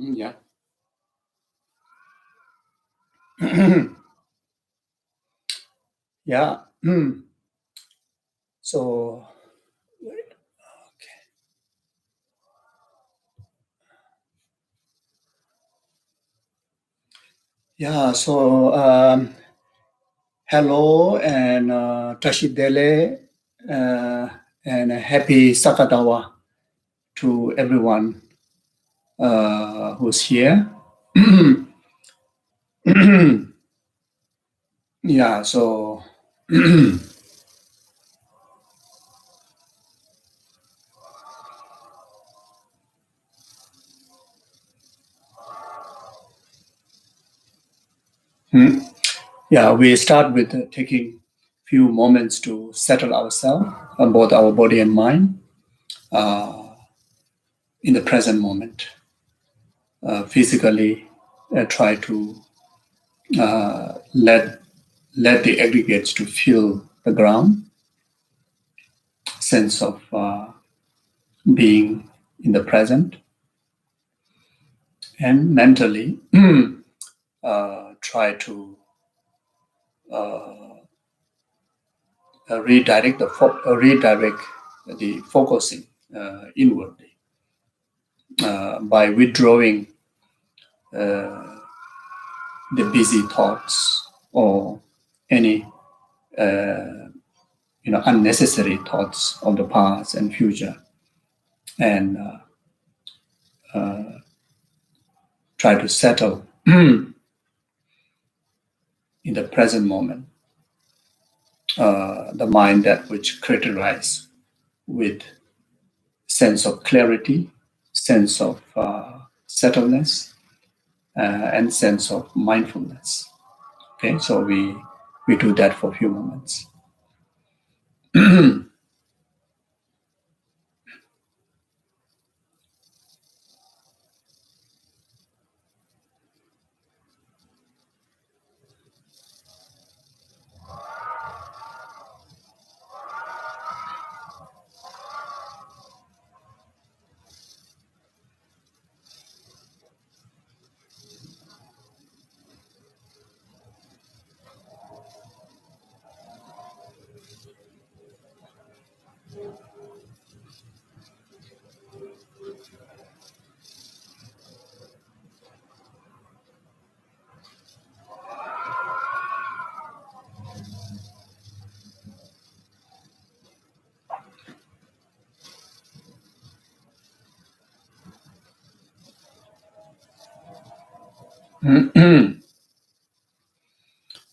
Yeah. Yeah. So, yeah. So, hello and Tashidele and happy Sakatawa to everyone who's here. Yeah. So. Yeah, we start with taking few moments to settle ourselves, both our body and mind, in the present moment. Physically, try to let the aggregates to feel the ground, sense of being in the present, and mentally try to redirect the focusing inwardly by withdrawing the busy thoughts or any unnecessary thoughts of the past and future, and try to settle in the present moment the mind that which characterized with sense of clarity, sense of settledness, and sense of mindfulness. Okay, so we do that for a few moments.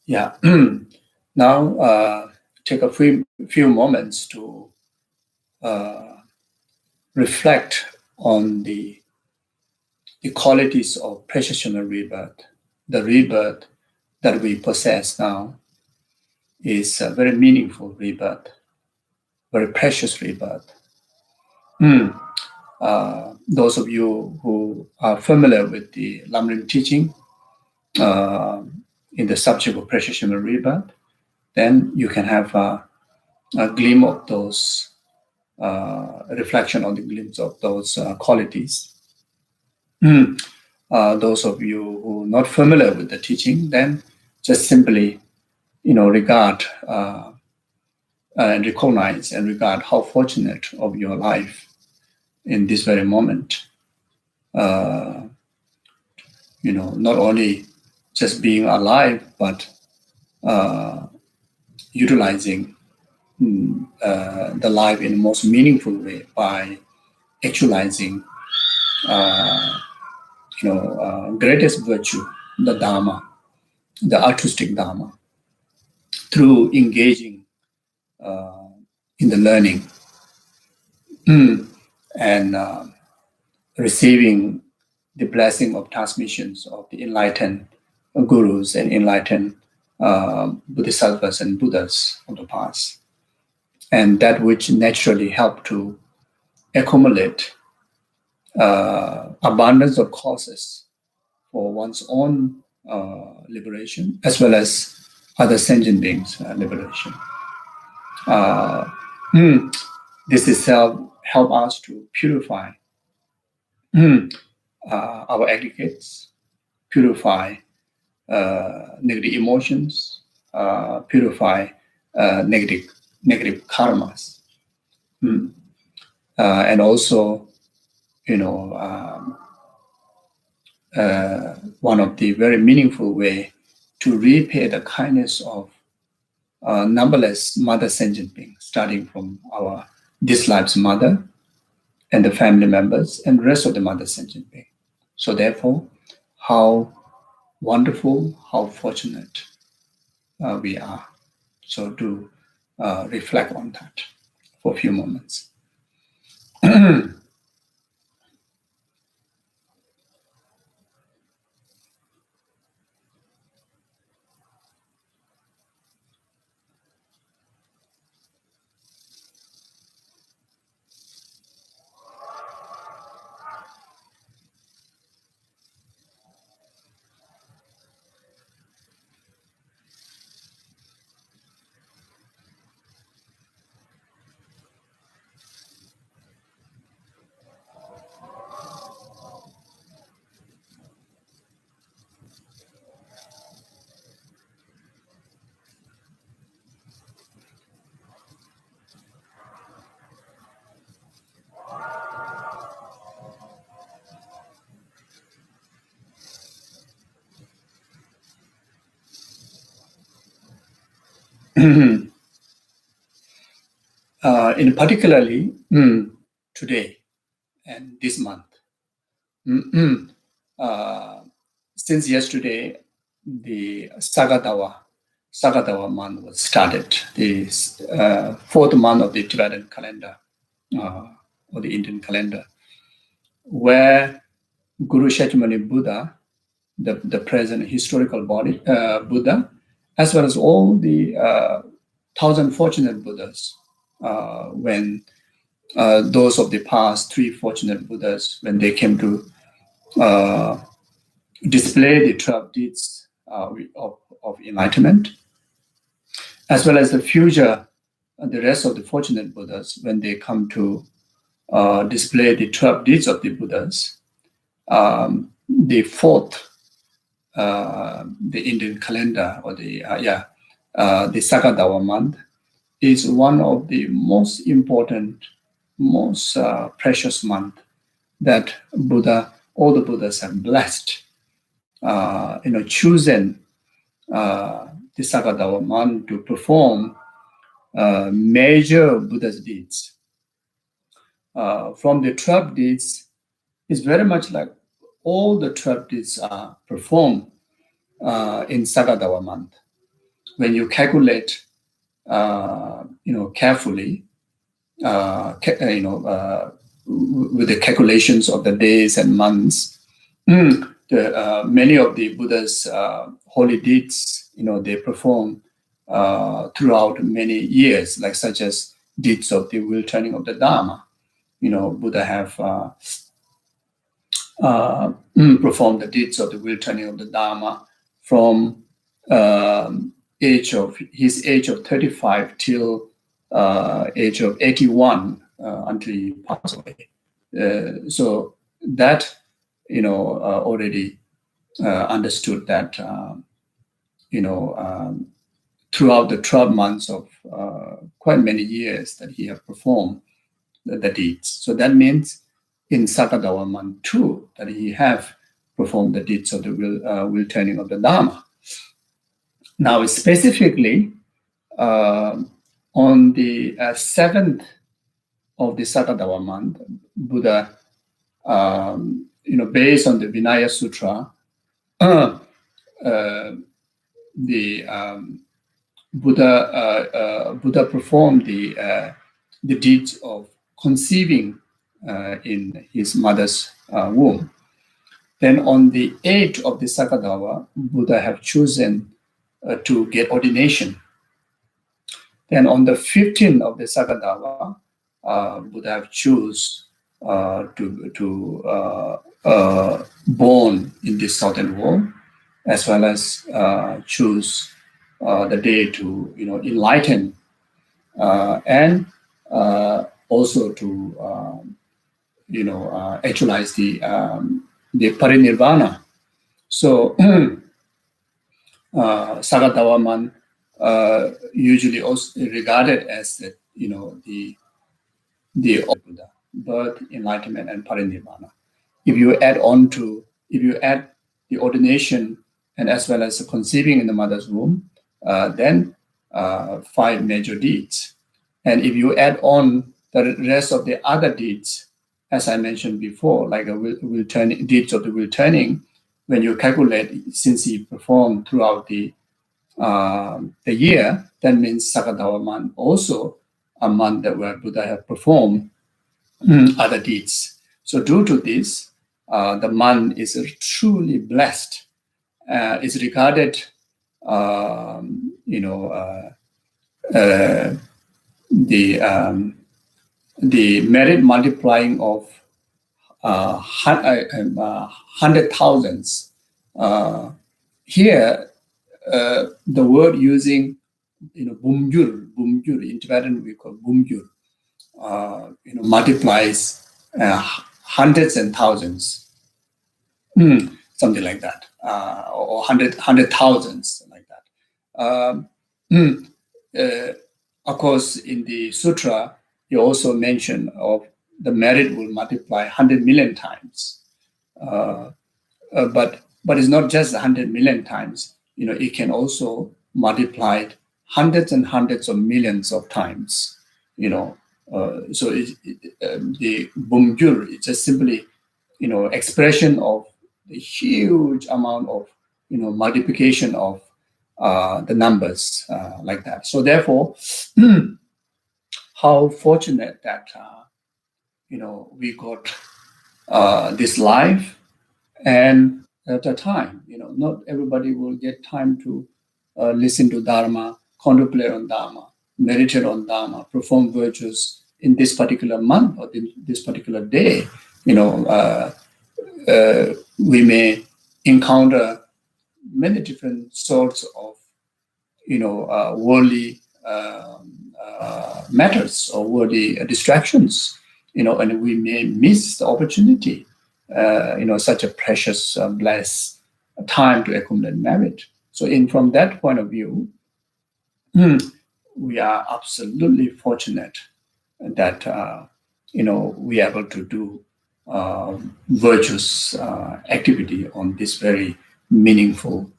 Yeah. Now, take a few moments to reflect on the qualities of precious human rebirth. The rebirth that we possess now is a very meaningful rebirth, very precious rebirth. Those of you who are familiar with the Lamrim teaching in the subject of precious human rebirth, then you can have a glimpse of those reflection on the glimpse of those qualities. Those of you who are not familiar with the teaching, then just simply, regard and recognize and regard how fortunate of your life in this very moment. Not only just being alive, but utilizing the life in the most meaningful way by actualizing, greatest virtue, the Dharma, the artistic Dharma, through engaging in the learning and receiving the blessing of transmissions of the enlightened gurus and enlightened Bodhisattvas and Buddhas of the past, and that which naturally help to accumulate abundance of causes for one's own liberation as well as other sentient beings' liberation. This itself help us to purify our aggregates, purify negative emotions, purify negative karmas, and also, one of the very meaningful way to repay the kindness of numberless mother sentient beings, starting from this life's mother and the family members and rest of the mother sentient beings. So therefore, how wonderful, how fortunate we are. So to reflect on that for a few moments. In particularly today and this month, since yesterday, the Sagadawa month was started, the fourth month of the Tibetan calendar or the Indian calendar, where Guru Shakyamuni Buddha, the present historical body Buddha, as well as all the 1,000 fortunate Buddhas, when those of the past 3 fortunate Buddhas, when they came to display the 12 deeds of enlightenment, as well as the future, the rest of the fortunate Buddhas, when they come to display the 12 deeds of the Buddhas, the fourth, the Indian calendar, or the Sagadawa month, is one of the most important, most precious month that all the Buddhas have blessed, chosen the Sagadawa month to perform major Buddha's deeds. From the 12 deeds, it's very much like all the 12 deeds are performed in Sagadawa month. When you calculate, carefully, with the calculations of the days and months, many of the Buddha's holy deeds, they perform throughout many years, like such as deeds of the wheel turning of the Dharma. Buddha have performed the deeds of the wheel turning of the Dharma from his age of 35 till age of 81 until he passed away. So that already understood that throughout the 12 months of quite many years that he have performed the deeds. So that means in Sagadawa month too that he have performed the deeds of the wheel turning of the Dharma. Now specifically on the 7th of the Sagadawa month, Buddha, based on the Vinaya Sutra, the Buddha performed the deeds of conceiving in his mother's womb. Then on the 8th of the Sagadawa, Buddha have chosen to get ordination. Then on the 15th of the Sagadawa, Buddha have choose to born in this southern world, as well as choose the day to enlighten and also to actualize the parinirvana. So Sagadawaman usually also regarded as the Buddha, birth, enlightenment, and parinirvana. If you add the ordination and as well as the conceiving in the mother's womb, then 5 major deeds. And if you add on the rest of the other deeds, as I mentioned before, like deeds of the will turning, when you calculate, since he performed throughout the year, that means Sagadawa month also a month that where Buddha have performed other deeds. So due to this, the month is truly blessed. It's regarded, the merit multiplying of 100,000s. Here, the word using, bumgyur, in Tibetan we call bumgyur, multiplies hundreds and thousands, something like that, or hundred thousands, like that. Of course, in the sutra, you also mention of the merit will multiply 100 million times, but it's not just 100 million times. It can also multiply hundreds and hundreds of millions of times. So the bumgyur is just simply, expression of the huge amount of, multiplication of the numbers, like that. So therefore, how fortunate that we got this life, and at a time, not everybody will get time to listen to Dharma, contemplate on Dharma, meditate on Dharma, perform virtues in this particular month or in this particular day. We may encounter many different sorts of, worldly matters or worldly distractions, and we may miss the opportunity, such a precious, blessed time to accumulate merit. So from that point of view, we are absolutely fortunate that, we are able to do virtuous activity on this very meaningful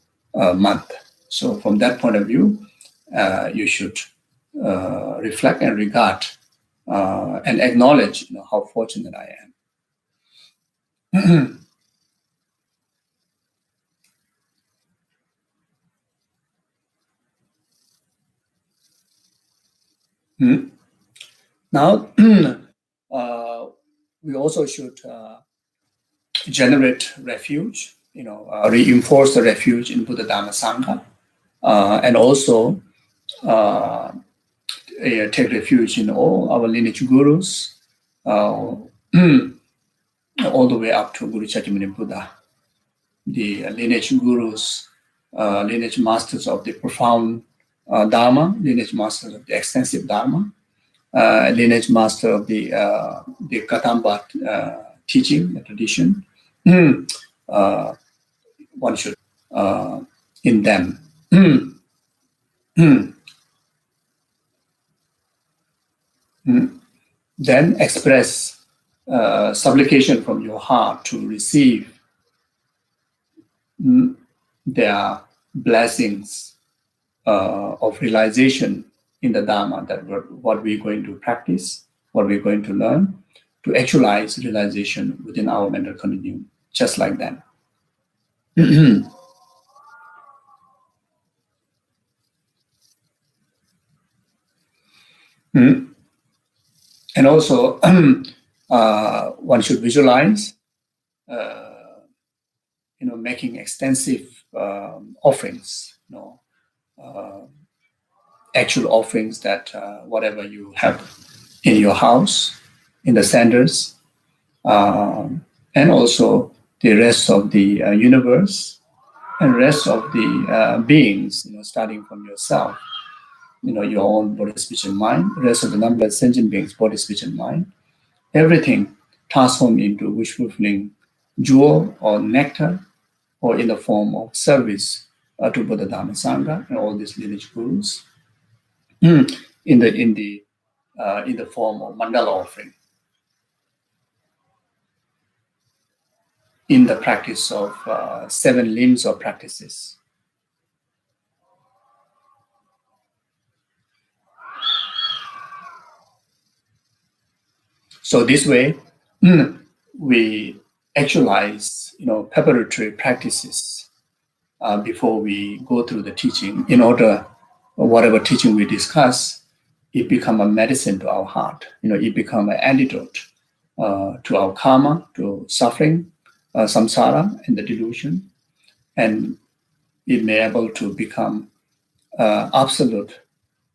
month. So from that point of view, you should reflect and regard and acknowledge, how fortunate I am. Now, we also should generate refuge, reinforce the refuge in Buddha Dhamma Sangha, and also take refuge in all our lineage gurus, all the way up to Guru Chakyamuni Buddha, the lineage gurus, lineage masters of the profound Dharma, lineage masters of the extensive Dharma, lineage master of the Katamba teaching, the tradition. One should in them. Then express supplication from your heart to receive their blessings of realization in the Dharma, that what we're going to practice, what we're going to learn, to actualize realization within our mental continuum, just like that. And also, one should visualize, making extensive offerings, actual offerings that whatever you have in your house, in the centers, and also the rest of the universe and rest of the beings, starting from yourself, your own body, speech, and mind, the rest of the numberless sentient beings, body, speech, and mind, everything transformed into wish fulfilling jewel or nectar, or in the form of service to Buddha, Dhamma, Sangha, and all these lineage gurus, in the form of mandala offering, in the practice of 7 limbs of practices. So this way, we actualize, preparatory practices before we go through the teaching. In order, whatever teaching we discuss, it become a medicine to our heart. It become an antidote to our karma, to suffering, samsara, and the delusion, and it may able to become absolute,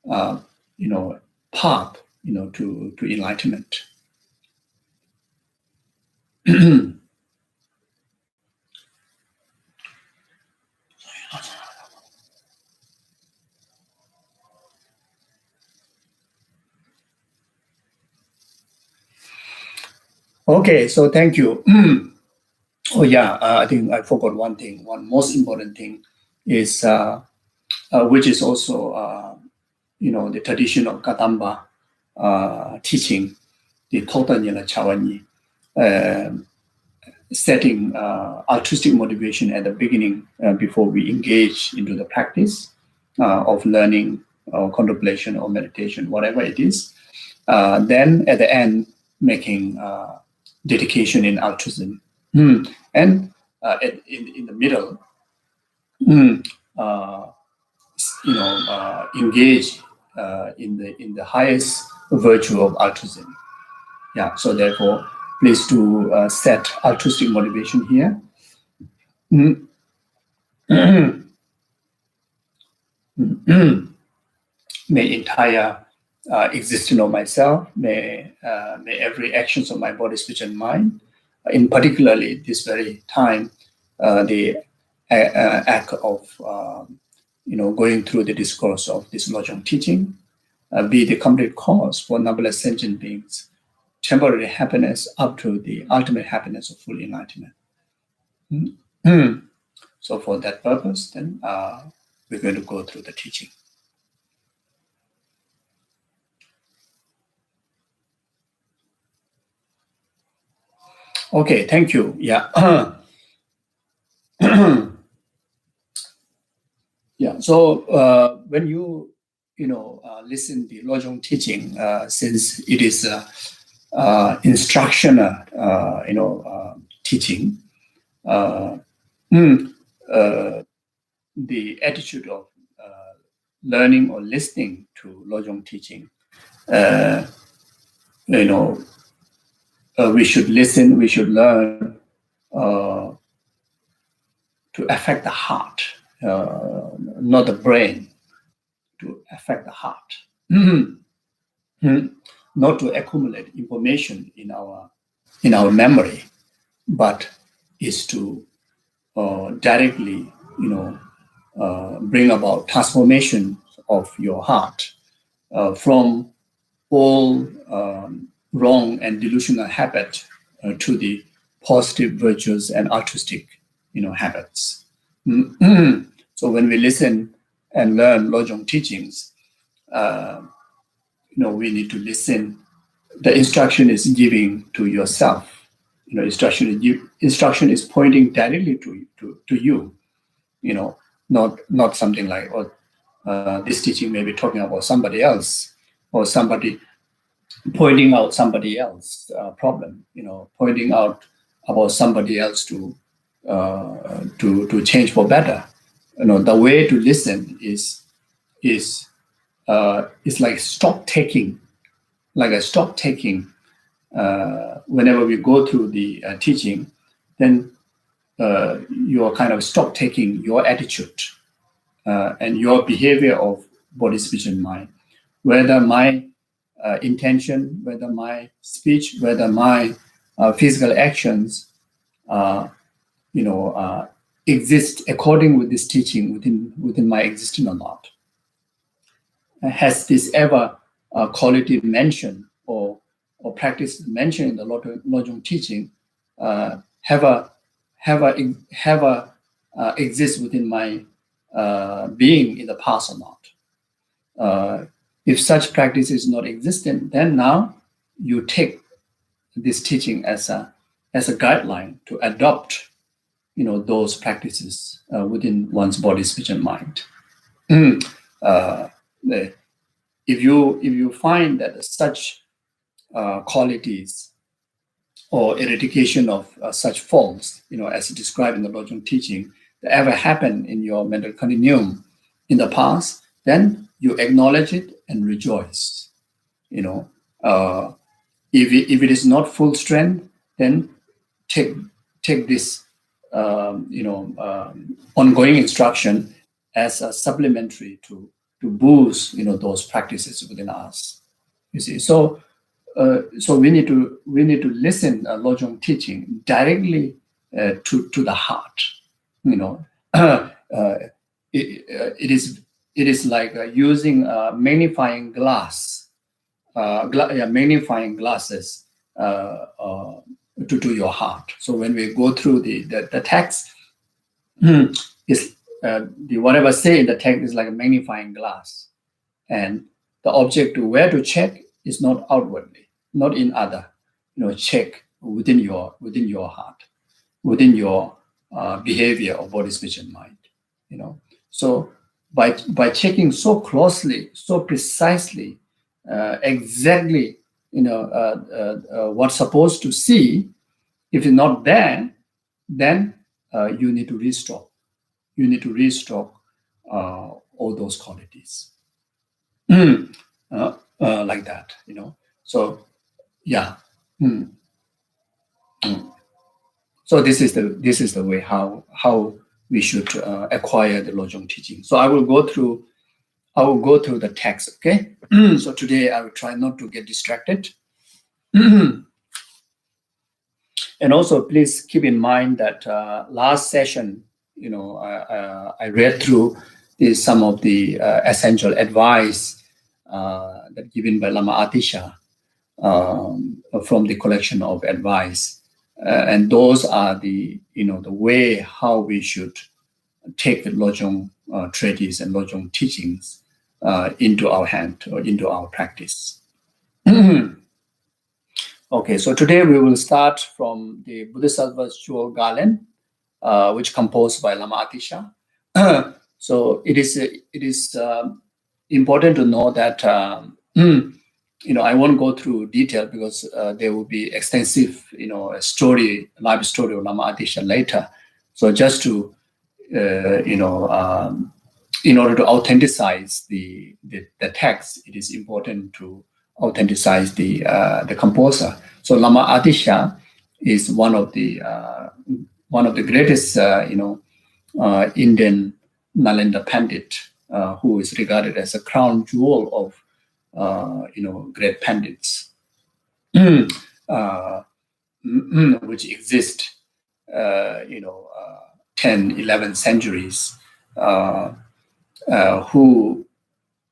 path, to enlightenment. Okay, so thank you. Oh yeah, I think I forgot one thing. One most important thing is, which is also, the tradition of Kadamba teaching, the Totanyala Chawanyi, setting altruistic motivation at the beginning before we engage into the practice of learning or contemplation or meditation, whatever it is. Then at the end, making dedication in altruism. And in the middle, engage in the highest virtue of altruism. Yeah. So therefore, please do set altruistic motivation here. May entire existence of myself, may every actions of my body, speech, and mind, in particularly this very time, the act of going through the discourse of this Lojong teaching, be the complete cause for numberless sentient beings, temporary happiness up to the ultimate happiness of full enlightenment. So for that purpose, then we're going to go through the teaching. Okay, thank you. Yeah. Yeah. So when you listen the Lojong teaching, since it is instructional, teaching, the attitude of learning or listening to Lojong teaching, we should listen, we should learn to affect the heart, not the brain, to affect the heart. Not to accumulate information in our memory, but is to directly, bring about transformation of your heart from all wrong and delusional habit to the positive virtues and altruistic, habits. So when we listen and learn Lojong teachings, we need to listen. The instruction is giving to yourself. Instruction is pointing directly to you. Not something like, this teaching may be talking about somebody else, or somebody pointing out somebody else's problem. Pointing out about somebody else to change for better. The way to listen is like stock taking, whenever we go through the teaching, then you're kind of stock taking your attitude and your behavior of body, speech, and mind, whether my intention, whether my speech, whether my physical actions, exist according with this teaching within my existence or not. Has this ever quality mentioned or practice mentioned in the Lojong teaching have exist within my being in the past or not? If such practice is not existent, then now you take this teaching as a guideline to adopt, those practices within one's body, speech, and mind. If you find that such qualities or eradication of such forms, as described in the Lojong teaching, that ever happened in your mental continuum in the past, then you acknowledge it and rejoice. If it is not full strength, then take this ongoing instruction as a supplementary to boost those practices within us. You see, so we need to listen Lojong teaching directly to the heart. It is like using magnifying magnifying glasses to your heart. So when we go through the text, is the whatever say in the text is like a magnifying glass, and the object to where to check is not outwardly, not in other, check within your heart, within your behavior of body, speech, and mind. So by checking so closely, so precisely, exactly, what's supposed to see, if it's not there, then you need to restock. You need to restock all those qualities, like that. So yeah. So this is the way how we should acquire the Lojong teaching. So I will go through the text. Okay. So today I will try not to get distracted. And also, please keep in mind that last session, I read through some of the essential advice that given by Lama Atisha from the collection of advice, and those are the way how we should take the Lojong treatise and Lojong teachings into our hand or into our practice. Okay, so today we will start from the Bodhisattva's jewel Garland, which composed by Lama Atisha. So it is important to know that I won't go through detail because there will be extensive live story of Lama Atisha later. So just to in order to authenticize the text, it is important to authenticize the composer. So Lama Atisha is one of the greatest Indian Nalanda Pandit, who is regarded as a crown jewel of great pandits, which exist 10, 11 centuries, who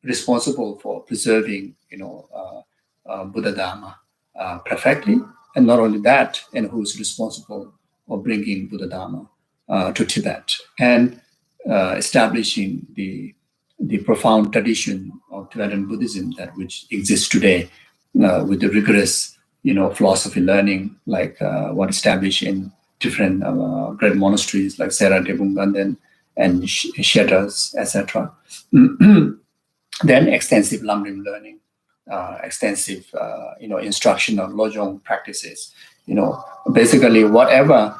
responsible for preserving Buddha Dharma perfectly, and not only that, and who's responsible for bringing Buddha Dharma to Tibet and establishing the profound tradition of Tibetan Buddhism that which exists today with the rigorous philosophy learning like what established in different great monasteries like Sera Devungan and Shetas, etc. Then extensive Lamrim learning, extensive instruction of Lojong practices. Basically whatever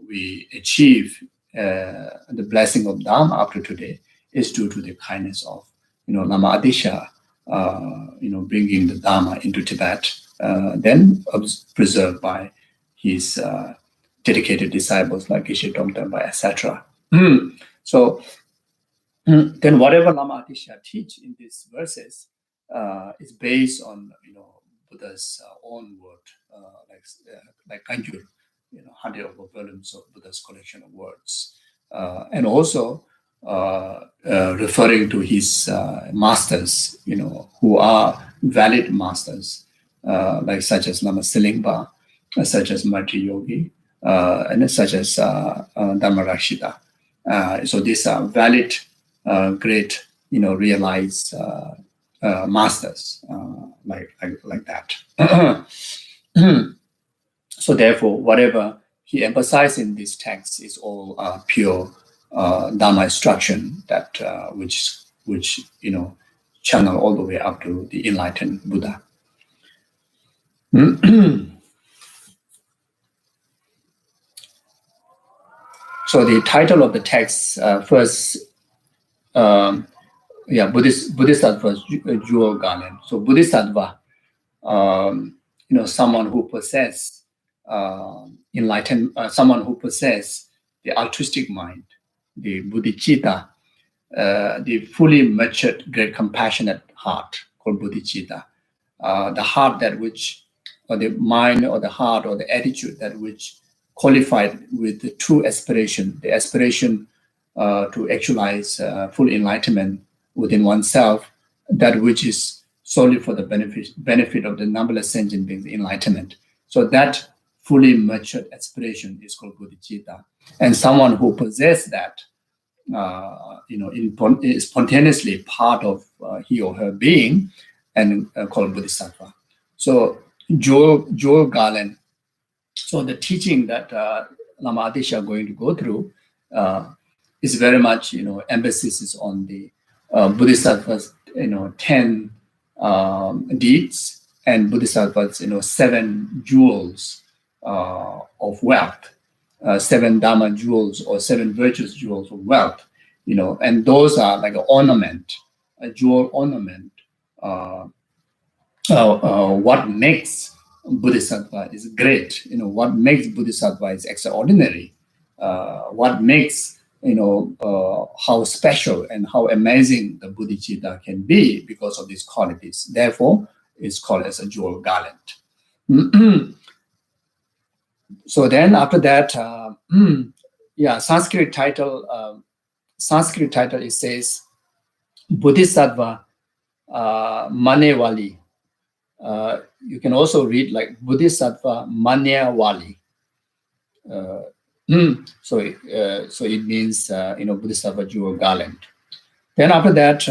we achieve the blessing of Dharma up to today is due to the kindness of Lama Atisha, bringing the Dharma into Tibet, then preserved by his dedicated disciples like Geshe, etc. So then whatever Lama Atisha teach in these verses is based on Buddha's own word, like Kanjur, 100 over volumes of Buddha's collection of words, and also referring to his masters, who are valid masters, like such as Lama Silingpa, such as Maitri Yogi, and such as Dhammarakshita. So these are valid, great, realized masters, like that. So therefore, whatever he emphasized in this text is all pure Dharma instruction that which channel all the way up to the enlightened Buddha. So the title of the text first, Bodhisattva's jewel garland. So Bodhisattva, someone who possess enlightened, someone who possess the altruistic mind, the bodhicitta, the fully matured, great compassionate heart called bodhicitta, the heart that which, or the mind, or the heart, or the attitude that which qualified with the true aspiration, the aspiration to actualize full enlightenment within oneself, that which is solely for the benefit of the numberless sentient beings, enlightenment. So that fully matured aspiration is called bodhicitta. And someone who possesses that, is spontaneously part of he or her being, and called bodhisattva. So jewel garland. So the teaching that Lama Atisha are going to go through is very much, emphasis is on the Bodhisattva's, 10 deeds, and Bodhisattva's, 7 jewels of wealth, 7 Dharma jewels, or 7 virtuous jewels of wealth, and those are like an ornament, a jewel ornament. What makes Bodhisattva is great, what makes Bodhisattva is extraordinary, what makes, how special and how amazing the bodhicitta can be because of these qualities. Therefore, it's called as a jewel garland. So then after that, Sanskrit title, it says Bodhisattva Manewali. You can also read like Bodhisattva Manyawali. So it means Bodhisattva jewel garland. Then after that,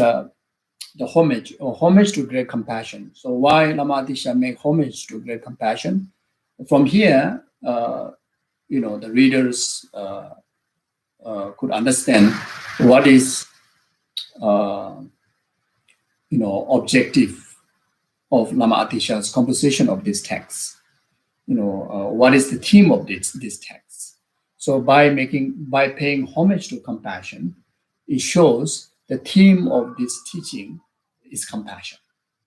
the homage to great compassion. So why Lama Atisha make homage to great compassion? From here, the readers could understand what is objective of Lama Atisha's composition of this text. What is the theme of this text? So by paying homage to compassion, it shows the theme of this teaching is compassion.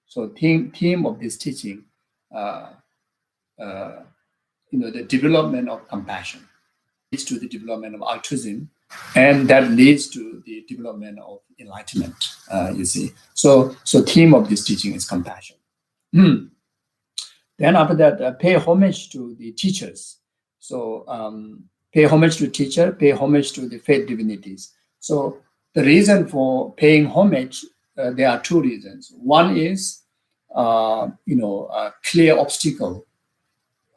So theme of this teaching, the development of compassion leads to the development of altruism, and that leads to the development of enlightenment. You see, so theme of this teaching is compassion. Then after that, pay homage to the teachers. So pay homage to teacher, pay homage to the faith divinities. So the reason for paying homage, there are 2 reasons. One is, a clear obstacle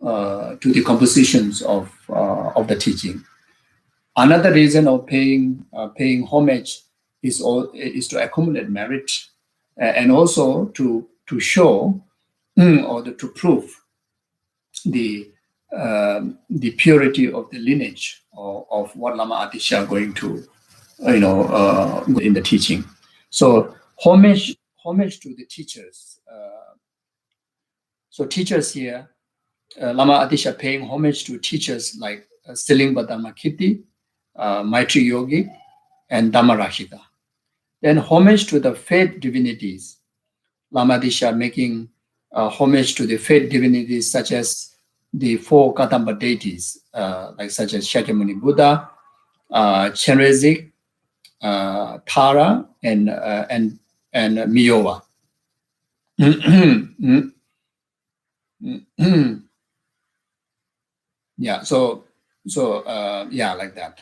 to the compositions of the teaching. Another reason of paying homage is to accumulate merit, and also to show or to prove the purity of the lineage of what Lama Atisha are going to in the teaching. So homage to the teachers. So teachers here, Lama Atisha paying homage to teachers like Silingpa Dhammakirti, Maitri Yogi, and Dhammarakshita. Then homage to the faith divinities. Lama Atisha making homage to the faith divinities such as the 4 Kadamba deities, such as Shakyamuni Buddha, Chenrezig, Tara and Miowa. Yeah, so yeah, like that.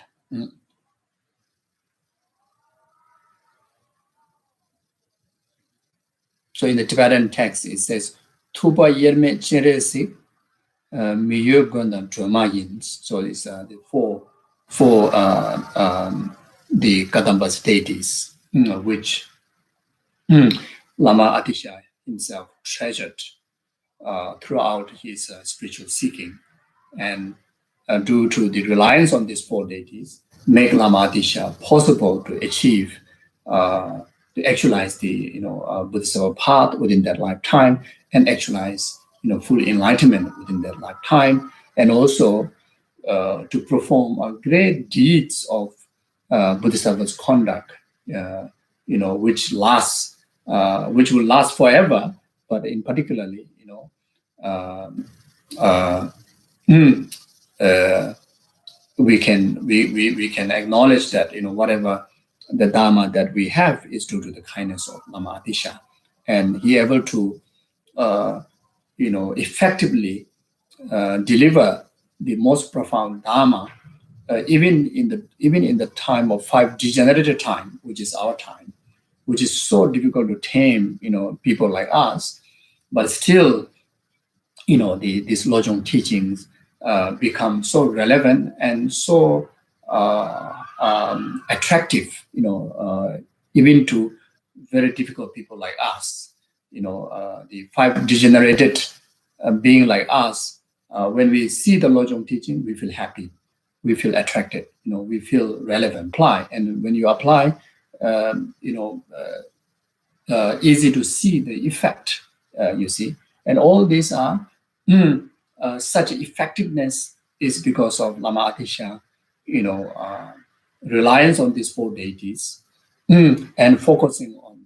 So in the Tibetan text, it says, Tuba yerme cheresi miyo gondam drama yins. So it's the four the Kadamba deities, which Lama Atisha himself treasured throughout his spiritual seeking. And due to the reliance on these four deities, make Lama Atisha possible to achieve, to actualize the Buddhist path within that lifetime, and actualize full enlightenment within that lifetime, and also to perform great deeds of Bodhisattva's conduct, which which will last forever, but in particularly, we can acknowledge that whatever the dharma that we have is due to the kindness of Lama Atisha, and he able to effectively deliver the most profound dharma, even in the time of five degenerated time, which is our time, which is so difficult to tame, people like us, but still, these Lojong teachings become so relevant and so attractive, even to very difficult people like us, the five degenerated being like us. When we see the Lojong teaching, we feel happy, we feel attracted, we feel relevant, apply. And when you apply, easy to see the effect, you see. And all these are such effectiveness is because of Lama Atisha, reliance on these four deities, and focusing on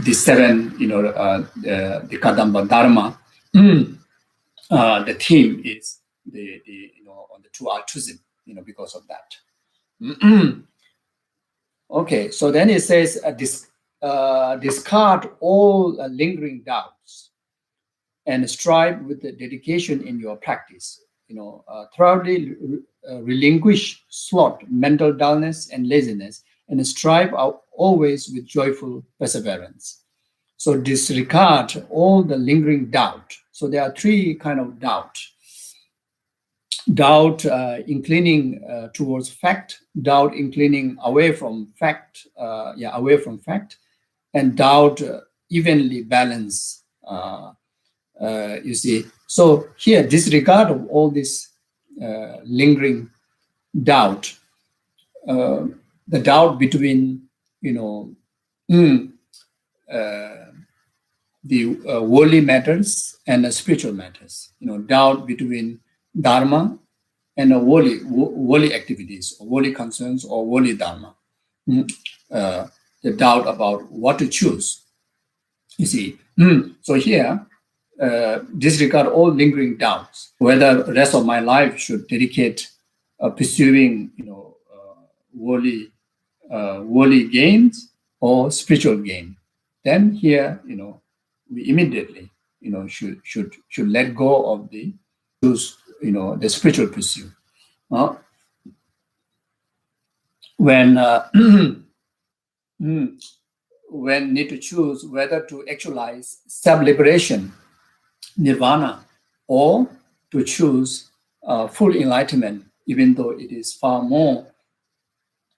the seven, the Kadamba Dharma. The theme is the on the true altruism, because of that. Okay, so then it says, discard all lingering doubts and strive with the dedication in your practice. Thoroughly relinquish sloth, mental dullness, and laziness, and strive out always with joyful perseverance. So disregard all the lingering doubt. So there are three kind of doubt. Doubt inclining towards fact, doubt inclining away from fact, and doubt evenly balance. You see, so here disregard of all this lingering doubt, the doubt between the worldly matters and the spiritual matters. Doubt between dharma and worldly activities, or worldly concerns, or worldly dharma. The doubt about what to choose. You see, so here, disregard all lingering doubts whether the rest of my life should dedicate pursuing, worldly gains or spiritual gain. Then here, we immediately, should let go of the the spiritual pursuit. When when need to choose whether to actualize self-liberation, nirvana, or to choose full enlightenment, even though it is far more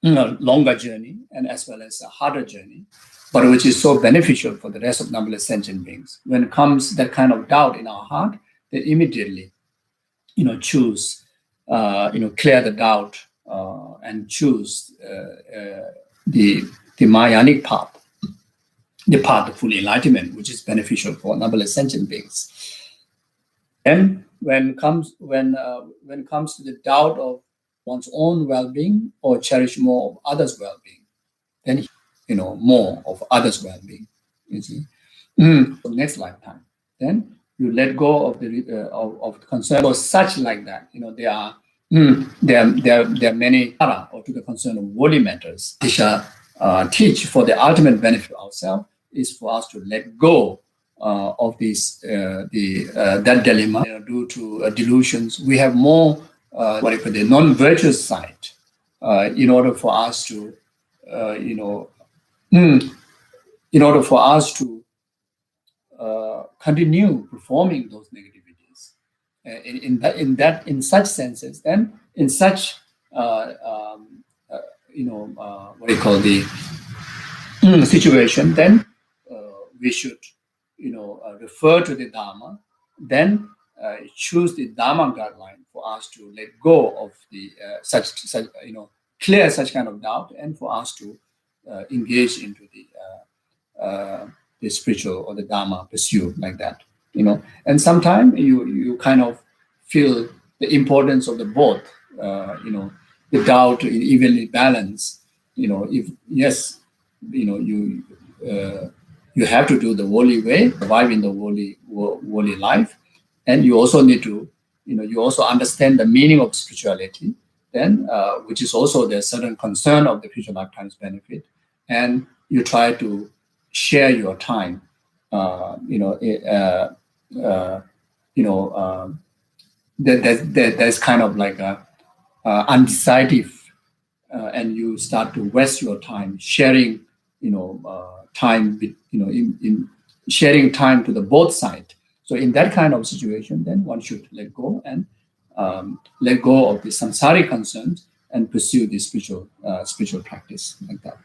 longer journey and as well as a harder journey, but which is so beneficial for the rest of numberless sentient beings. When it comes that kind of doubt in our heart, then immediately, choose, clear the doubt and choose the Mahayanic path, the path of full enlightenment, which is beneficial for numberless sentient beings. And when it comes to the doubt of one's own well-being or cherish more of others' well-being, then more of others' well-being. You see, next lifetime, then you let go of the of concern or such like that. They are there are many or to the concern of worldly matters. Isha teach for the ultimate benefit of ourselves is for us to let go of this that dilemma. Due to delusions, we have more what you call the non-virtuous side. In order for us to in order for us to continue performing those negativities. In such senses, then in such what do you call the situation, then we should refer to the Dharma, then choose the Dharma guideline for us to let go of the such clear such kind of doubt, and for us to engage into the spiritual or the Dharma pursuit like that. And sometimes you kind of feel the importance of the both. The doubt evenly balance. If yes, you have to do the worldly way, survive in the worldly life, and you also need to you also understand the meaning of spirituality, then which is also the certain concern of the future lifetime's benefit, and you try to share your time. There's kind of like a undecisive, and you start to waste your time sharing, time, in sharing time to the both side. So in that kind of situation, then one should let go and let go of the samsaric concerns and pursue the spiritual practice like that.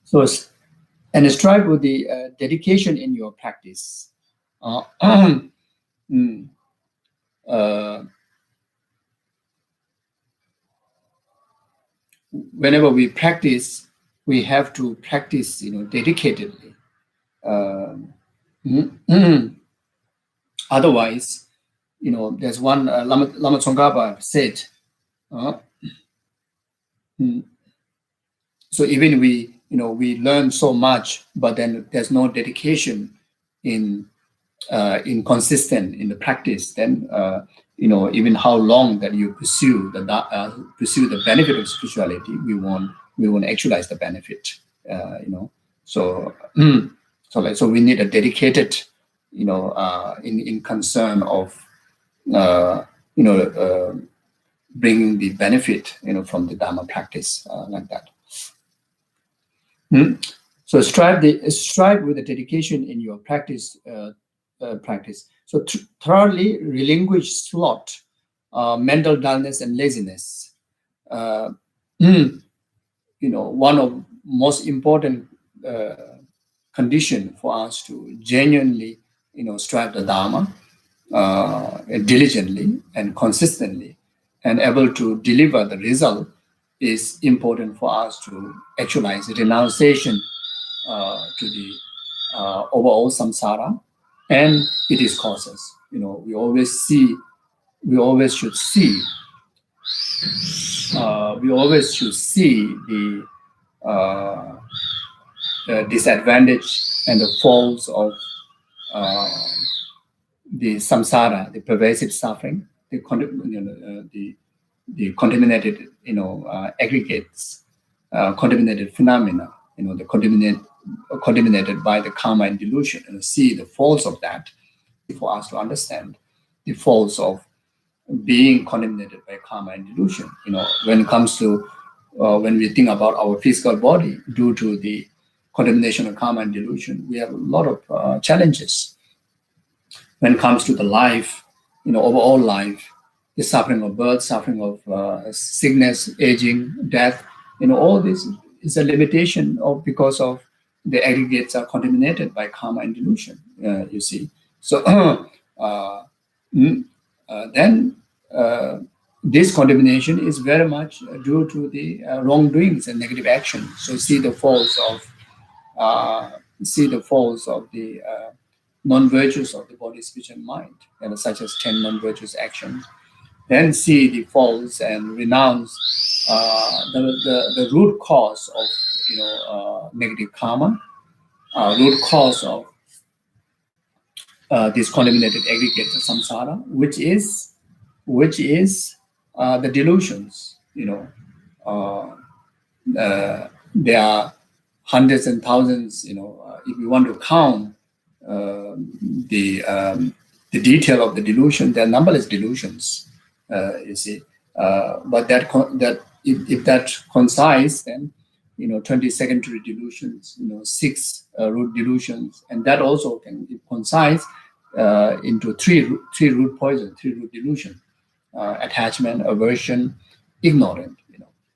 So, and strive with the dedication in your practice. Whenever we practice, we have to practice, dedicatedly. Otherwise, there's one Lama Tsongkhapa said. So even we learn so much, but then there's no dedication in consistent in the practice. Then even how long that you pursue the benefit of spirituality, we won't actualize the benefit. So we need a dedicated, in concern of bringing the benefit, from the Dharma practice like that. So strive with the dedication in your practice. So thoroughly relinquish sloth, mental dullness, and laziness. One of most important condition for us to genuinely, strive the Dharma diligently and consistently, and able to deliver the result, is important for us to actualize the renunciation to the overall samsara and its causes. We always should see the disadvantage and the faults of the samsara, the pervasive suffering, the contaminated, aggregates, contaminated phenomena, contaminated by the karma and delusion, and see the faults of that, for us to understand the faults of being contaminated by karma and delusion. When it comes to when we think about our physical body, due to the contamination of karma and delusion, we have a lot of challenges. When it comes to the life, overall life, the suffering of birth, suffering of sickness, aging, death, all this is a limitation because of the aggregates are contaminated by karma and delusion, you see. So then this contamination is very much due to the wrongdoings and negative actions. So see the faults of the non-virtues of the body, speech, and mind, such as 10 non-virtuous actions. Then see the faults and renounce the root cause of negative karma, root cause of this contaminated aggregate samsara, which is the delusions. There are hundreds and thousands. If we want to count uh, the detail of the delusion, there are numberless delusions. You see, but that if that concise, then 20 secondary delusions, six root delusions, and that also can be concise into three root poison, three root delusion: attachment, aversion, ignorant.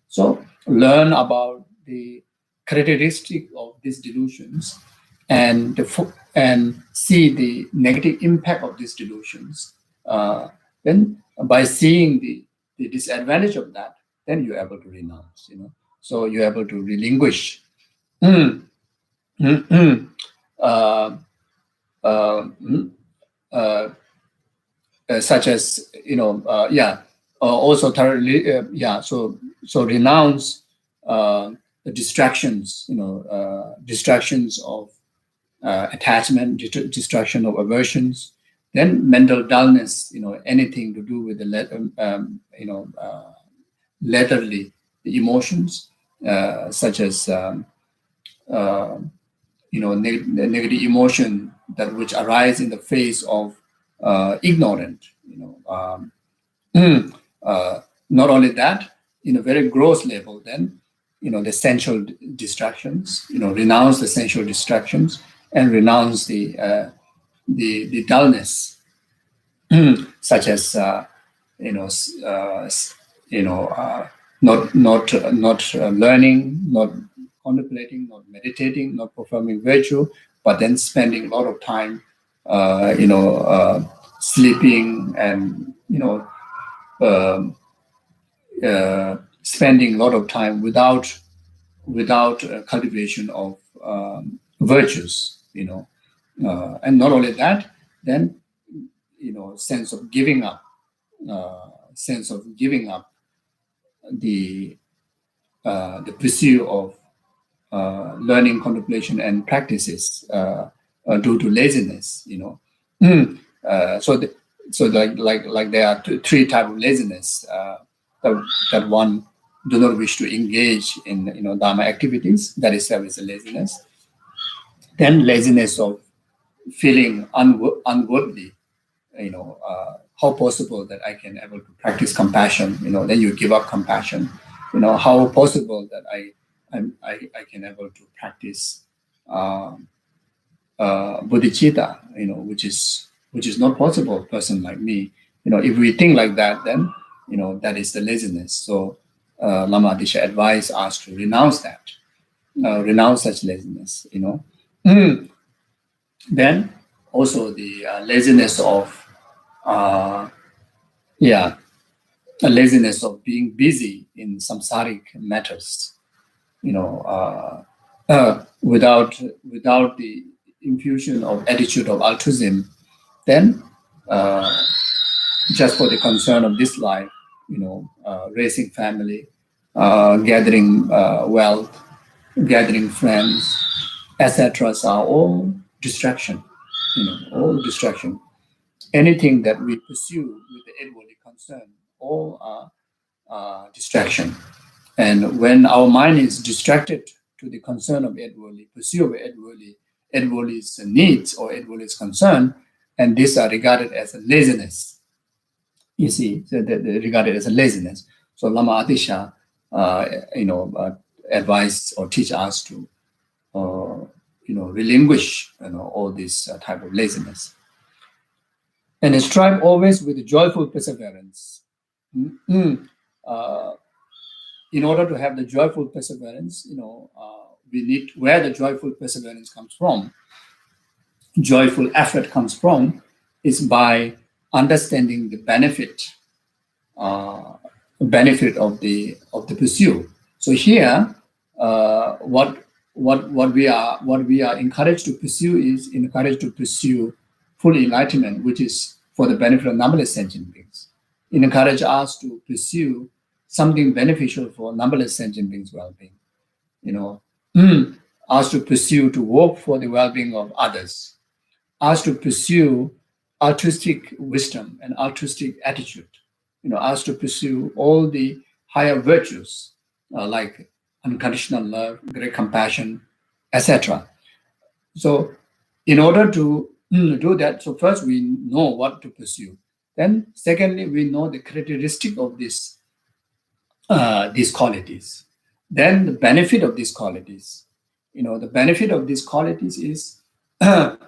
So learn about the characteristic of these delusions, and see the negative impact of these delusions. Then by seeing the disadvantage of that, then you're able to renounce. So you're able to relinquish. Mm, mm, mm. Uh, uh, Such as also thoroughly so renounce the distractions, distractions of attachment, distraction of aversions, then mental dullness, anything to do with the laterally the emotions, such as the negative emotion that which arise in the face of ignorant. Not only that, in a very gross level, then the sensual distractions. Renounce the sensual distractions and renounce the dullness, such as not learning, not contemplating, not meditating, not performing virtue, but then spending a lot of time, sleeping, and spending a lot of time without cultivation of virtues. And not only that, then sense of giving up, the pursuit of learning, contemplation, and practices due to laziness. So like there are three types of laziness that one do not wish to engage in dharma activities. That itself is a laziness. Then laziness of feeling unworthy. How possible that I can able to practice compassion? Then you give up compassion. How possible that I can able to practice bodhicitta, which is not possible. Person like me, if we think like that, then that is the laziness. So Lama Adisha advised us to renounce that, renounce such laziness. Then also the laziness of a laziness of being busy in samsaric matters. Without the infusion of attitude of altruism, then just for the concern of this life, raising family, gathering wealth, gathering friends, etc., are all distraction. All distraction. Anything that we pursue with the inwardly concern, all are distraction. And when our mind is distracted to the concern of inwardly, pursuit of inwardly's needs or inwardly's concern, and these are regarded as a laziness. You see, so they're regarded as a laziness. So Lama Adisha, advise or teach us to, relinquish, all this type of laziness, and strive always with joyful perseverance. In order to have the joyful perseverance, we need, where the joyful perseverance comes from, joyful effort comes from, is by understanding the benefit of the pursuit. So here, what we are encouraged to pursue is encouraged to pursue full enlightenment, which is for the benefit of numberless sentient beings. It encourages us to pursue something beneficial for numberless sentient beings' well-being. Us to pursue, to work for the well-being of others. Us to pursue altruistic wisdom and altruistic attitude. us to pursue all the higher virtues like unconditional love, great compassion, etc. So, in order to do that, so first we know what to pursue. Then, secondly, we know the characteristic of these qualities. Then, the benefit of these qualities. The benefit of these qualities is, to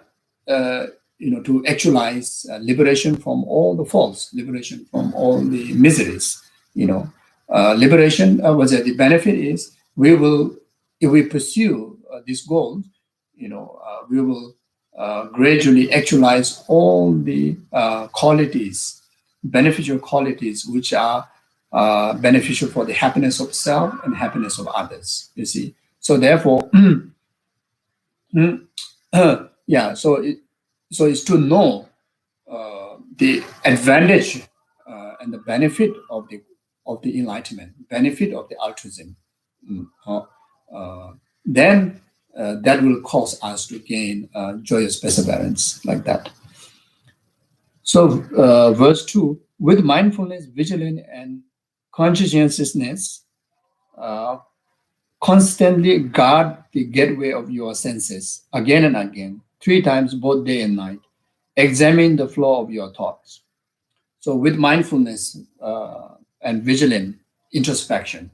actualize liberation from all the faults, liberation from all the miseries. Liberation. The benefit is we will, if we pursue these goals, we will gradually actualize all the qualities, beneficial qualities, which are beneficial for the happiness of self and happiness of others. You see, so therefore, yeah. So it's to know the advantage and the benefit of the enlightenment, benefit of the altruism. Then that will cause us to gain joyous perseverance like that. So, verse 2, with mindfulness, vigilance, and conscientiousness, constantly guard the gateway of your senses again and again, 3 times, both day and night. Examine the flow of your thoughts. So, with mindfulness and vigilant introspection,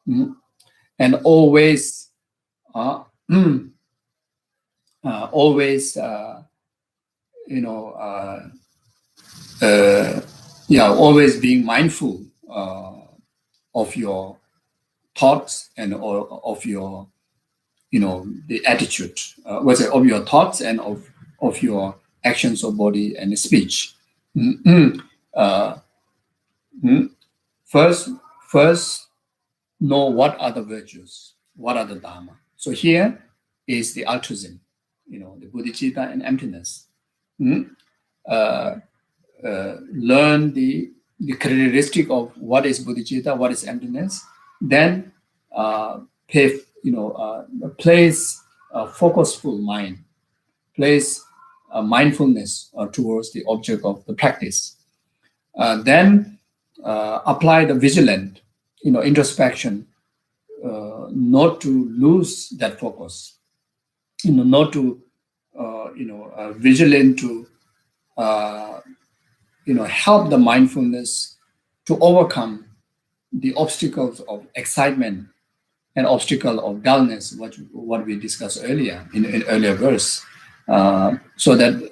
and always, always, always being mindful of your thoughts and or of your, the attitude, of your thoughts and of your actions of body and speech. First, know what are the virtues, what are the dharma. So here is the altruism, the bodhicitta and emptiness. Learn the characteristic of what is bodhicitta, what is emptiness. Then place a focusful mind, place mindfulness towards the object of the practice. Then apply the vigilant, introspection, not to lose that focus, not to, vigilant to, help the mindfulness to overcome the obstacles of excitement and obstacle of dullness, what we discussed earlier in earlier verse, so that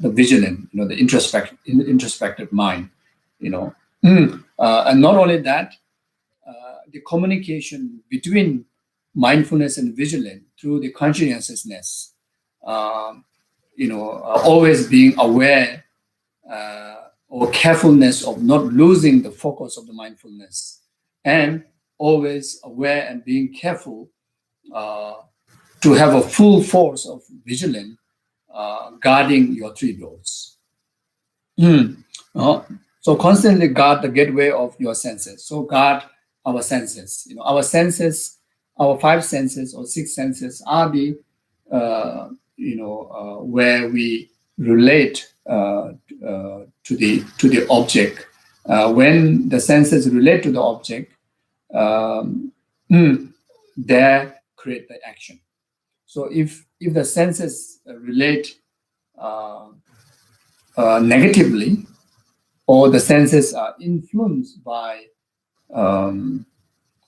the vigilant, the introspective mind, and not only that, the communication between mindfulness and vigilance through the conscientiousness, always being aware or carefulness of not losing the focus of the mindfulness, and always aware and being careful to have a full force of vigilance guarding your 3 doors. So constantly guard the gateway of your senses. So guard our senses. Our senses, our 5 senses or 6 senses are the where we relate to the object. When the senses relate to the object, there create the action. So if the senses relate negatively, or the senses are influenced by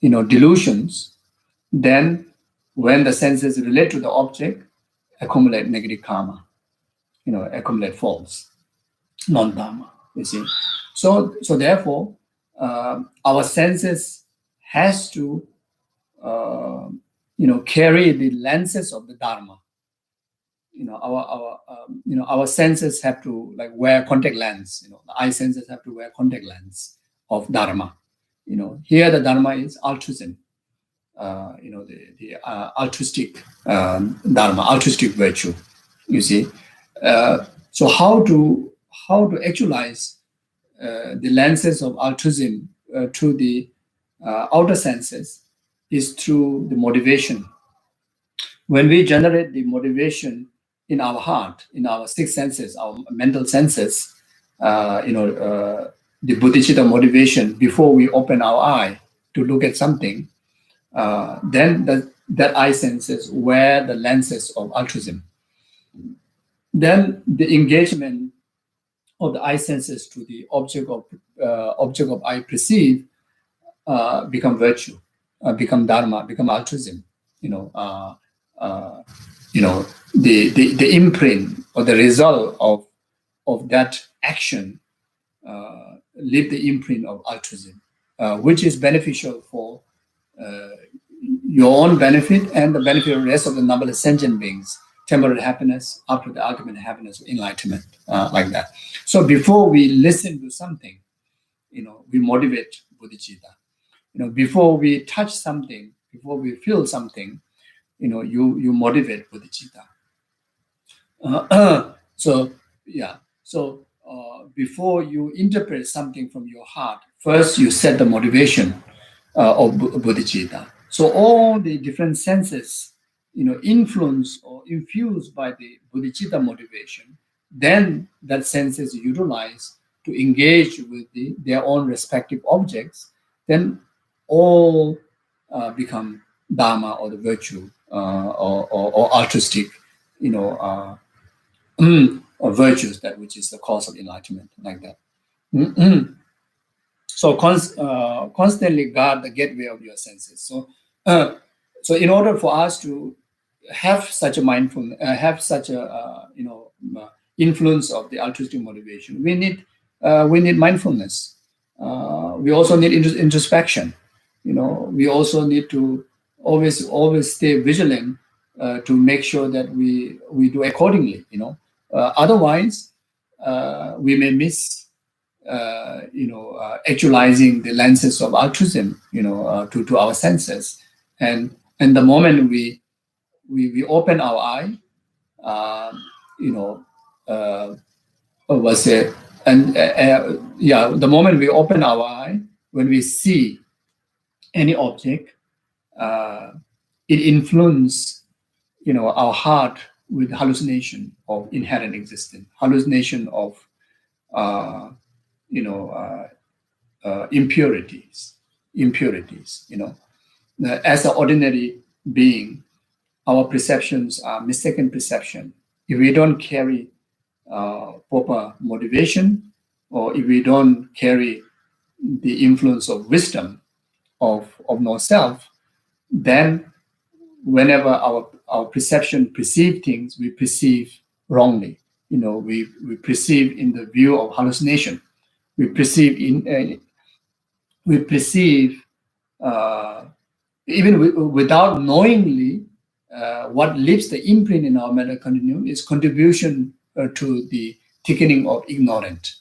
delusions, then when the senses relate to the object, accumulate negative karma, accumulate faults, non-dharma, you see. So therefore, our senses has to, carry the lenses of the dharma. Our senses have to wear contact lens. The eye senses have to wear contact lens of dharma. Here the dharma is altruism. The altruistic dharma, altruistic virtue. You see. So how to actualize the lenses of altruism through the outer senses is through the motivation. When we generate the motivation in our heart, in our 6 senses, our mental senses, the bodhicitta motivation before we open our eye to look at something, then that eye senses where the lenses of altruism. Then the engagement of the eye senses to the object of eye perceive become virtue, become dharma, become altruism. You know, the imprint or the result of that action leave the imprint of altruism, which is beneficial for your own benefit and the benefit of the rest of the numberless sentient beings, temporary happiness after the ultimate happiness of enlightenment, like that. So before we listen to something, we motivate bodhicitta. Before we touch something, before we feel something, you motivate bodhicitta. So yeah. So before you interpret something from your heart, first you set the motivation of bodhicitta. So all the different senses, influence or infused by the bodhicitta motivation, then that sense is utilized to engage with their own respective objects. Then all become dharma or the virtue or altruistic, or virtues, that which is the cause of enlightenment, like that. So constantly guard the gateway of your senses. So in order for us to have such a mindfulness, have such a influence of the altruistic motivation, we need mindfulness. We also need introspection. We also need to always stay vigilant to make sure that we do accordingly. Otherwise, we may miss actualizing the lenses of altruism, to our senses, and the moment we open our eye, was it, and the moment we open our eye, when we see any object, it influences, our heart with hallucination of inherent existence, hallucination of impurities. As an ordinary being, our perceptions are mistaken perception. If we don't carry proper motivation, or if we don't carry the influence of wisdom of no self, then whenever our perception perceive things, we perceive wrongly. We perceive in the view of hallucination. We perceive even without knowingly, what leaves the imprint in our mental continuum is contribution to the thickening of ignorant.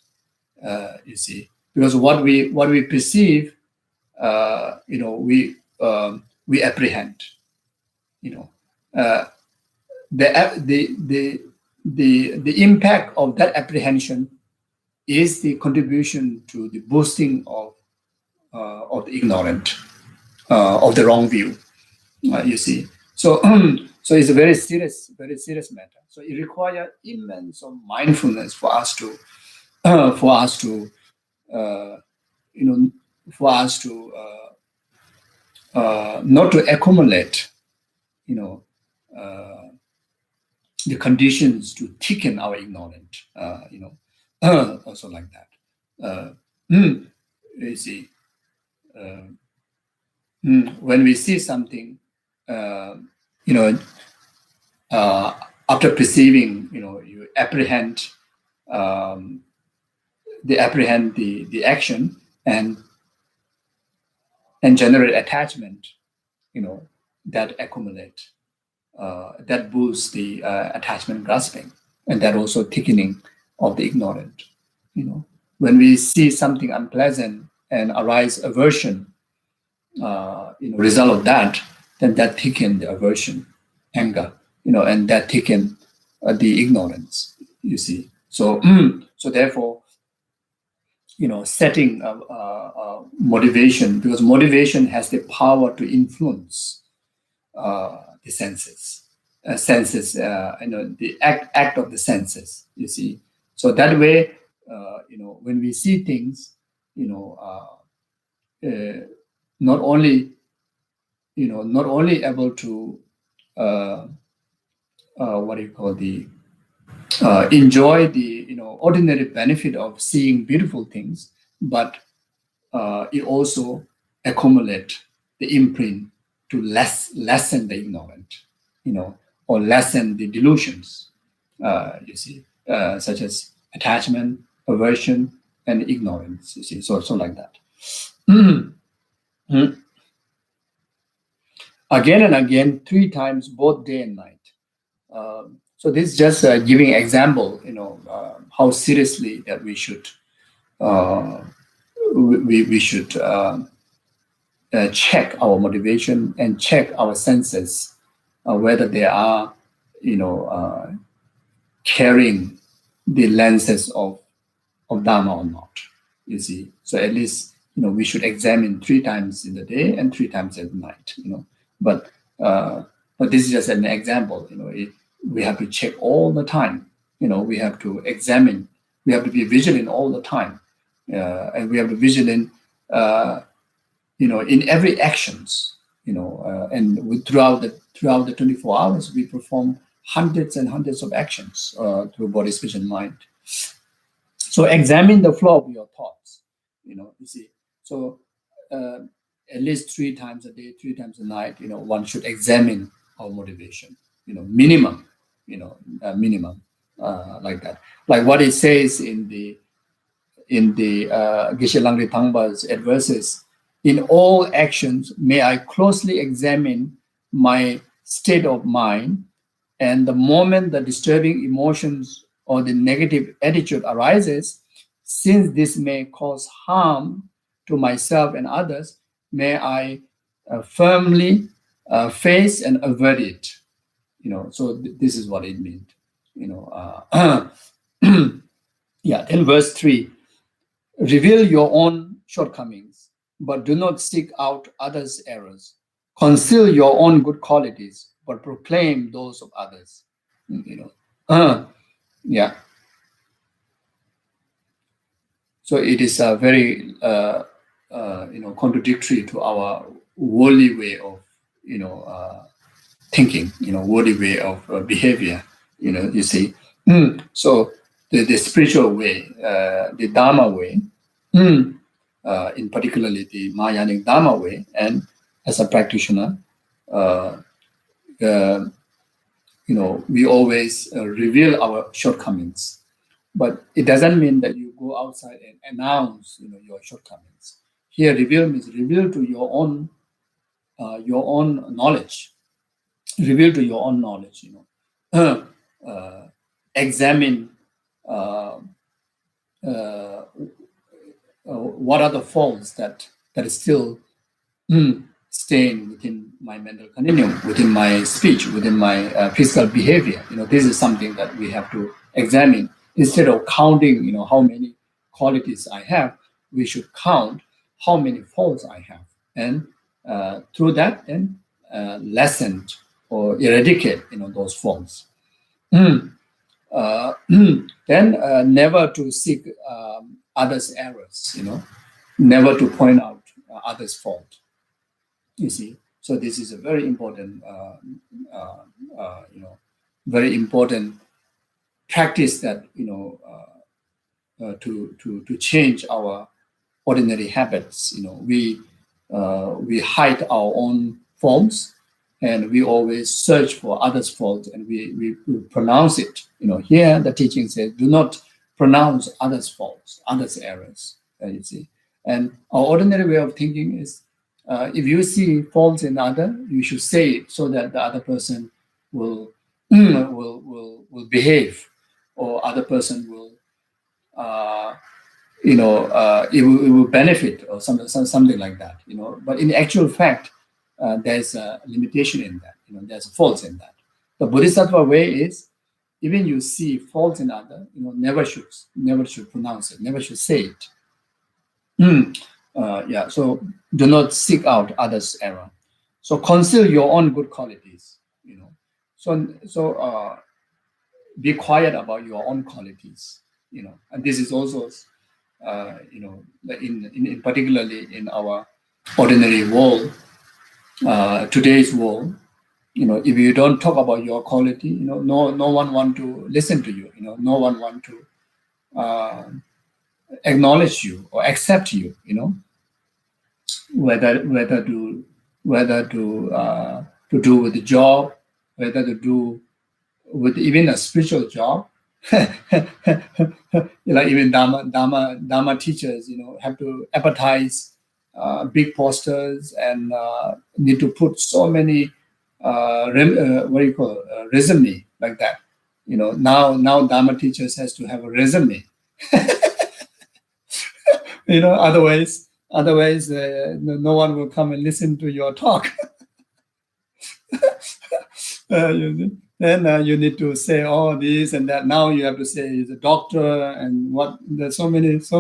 You see, because what we perceive, we apprehend. The impact of that apprehension is the contribution to the boosting of the ignorant, of the wrong view. You see, so so it's a very serious matter. So it requires immense of mindfulness for us to not to accumulate, the conditions to thicken our ignorance, also like that. You see, when we see something, after perceiving, you apprehend the action and generate attachment, that accumulate, that boosts the attachment grasping, and that also thickening of the ignorant. When we see something unpleasant and arise aversion, result of that, then that thicken the aversion, anger, and that thicken the ignorance. You see, so therefore, setting motivation, because motivation has the power to influence the senses, the act of the senses. You see, so that way, when we see things, not only able to what do you call the enjoy the ordinary benefit of seeing beautiful things, but it also accumulate the imprint to lessen the ignorant, or lessen the delusions, you see, such as attachment, aversion, and ignorance, you see, so like that. Again and again, 3 times, both day and night. So this is just giving example, how seriously that we should check our motivation and check our senses, whether they are, carrying the lenses of Dharma or not. You see, so at least we should examine 3 times in the day and 3 times at night. But this is just an example. We have to check all the time. We have to examine. We have to be vigilant all the time, and we have to be vigilant. In every actions. And throughout the 24 hours, we perform hundreds and hundreds of actions through body, speech, and mind. So examine the flow of your thoughts. You see. So at least 3 times a day, 3 times a night. One should examine our motivation. Minimum. Minimum, like that. Like what it says in the Geshe Langri Thangpa's adverses. In all actions, may I closely examine my state of mind, and the moment the disturbing emotions or the negative attitude arises, since this may cause harm to myself and others, may I firmly face and avert it. So this is what it means. Yeah. Then verse 3: reveal your own shortcomings, but do not seek out others' errors. Conceal your own good qualities, but proclaim those of others. Yeah. So it is a very contradictory to our worldly way of thinking, worldly way of behavior. You see. So the spiritual way, the Dharma way. In particularly the Mahayanic Dharma way, and as a practitioner, we always reveal our shortcomings, but it doesn't mean that you go outside and announce, your shortcomings. Here, reveal means reveal to your own knowledge. Reveal to your own knowledge. Examine. What are the faults that is still staying within my mental continuum, within my speech, within my physical behavior. This is something that we have to examine. Instead of counting, how many qualities I have, we should count how many faults I have, and through that, then lessen or eradicate, those faults. Then never to seek others' errors, never to point out others' fault. You see, so this is a very important, very important practice that to change our ordinary habits. We hide our own faults, and we always search for others' faults, and we pronounce it. Here the teaching says, do not pronounce others' faults, others' errors. You see, and our ordinary way of thinking is, if you see faults in other, you should say it so that the other person will behave, or other person will it will benefit, or something like that. But in actual fact, there's a limitation in that. There's a faults in that. The Bodhisattva way is, even you see faults in other, never should pronounce it, never should say it. So do not seek out others' error. So conceal your own good qualities. Be quiet about your own qualities. And this is also in particularly in our ordinary world, today's world, if you don't talk about your quality, no one want to listen to you. No one want to acknowledge you or accept you. Whether to do with the job, whether to do with even a spiritual job. Even Dharma teachers, have to advertise big posters and need to put so many resume like that. Now Dharma teachers has to have a resume. Otherwise, no one will come and listen to your talk. Then you need to say all this and that. Now you have to say he's a doctor and what. There's so many. It's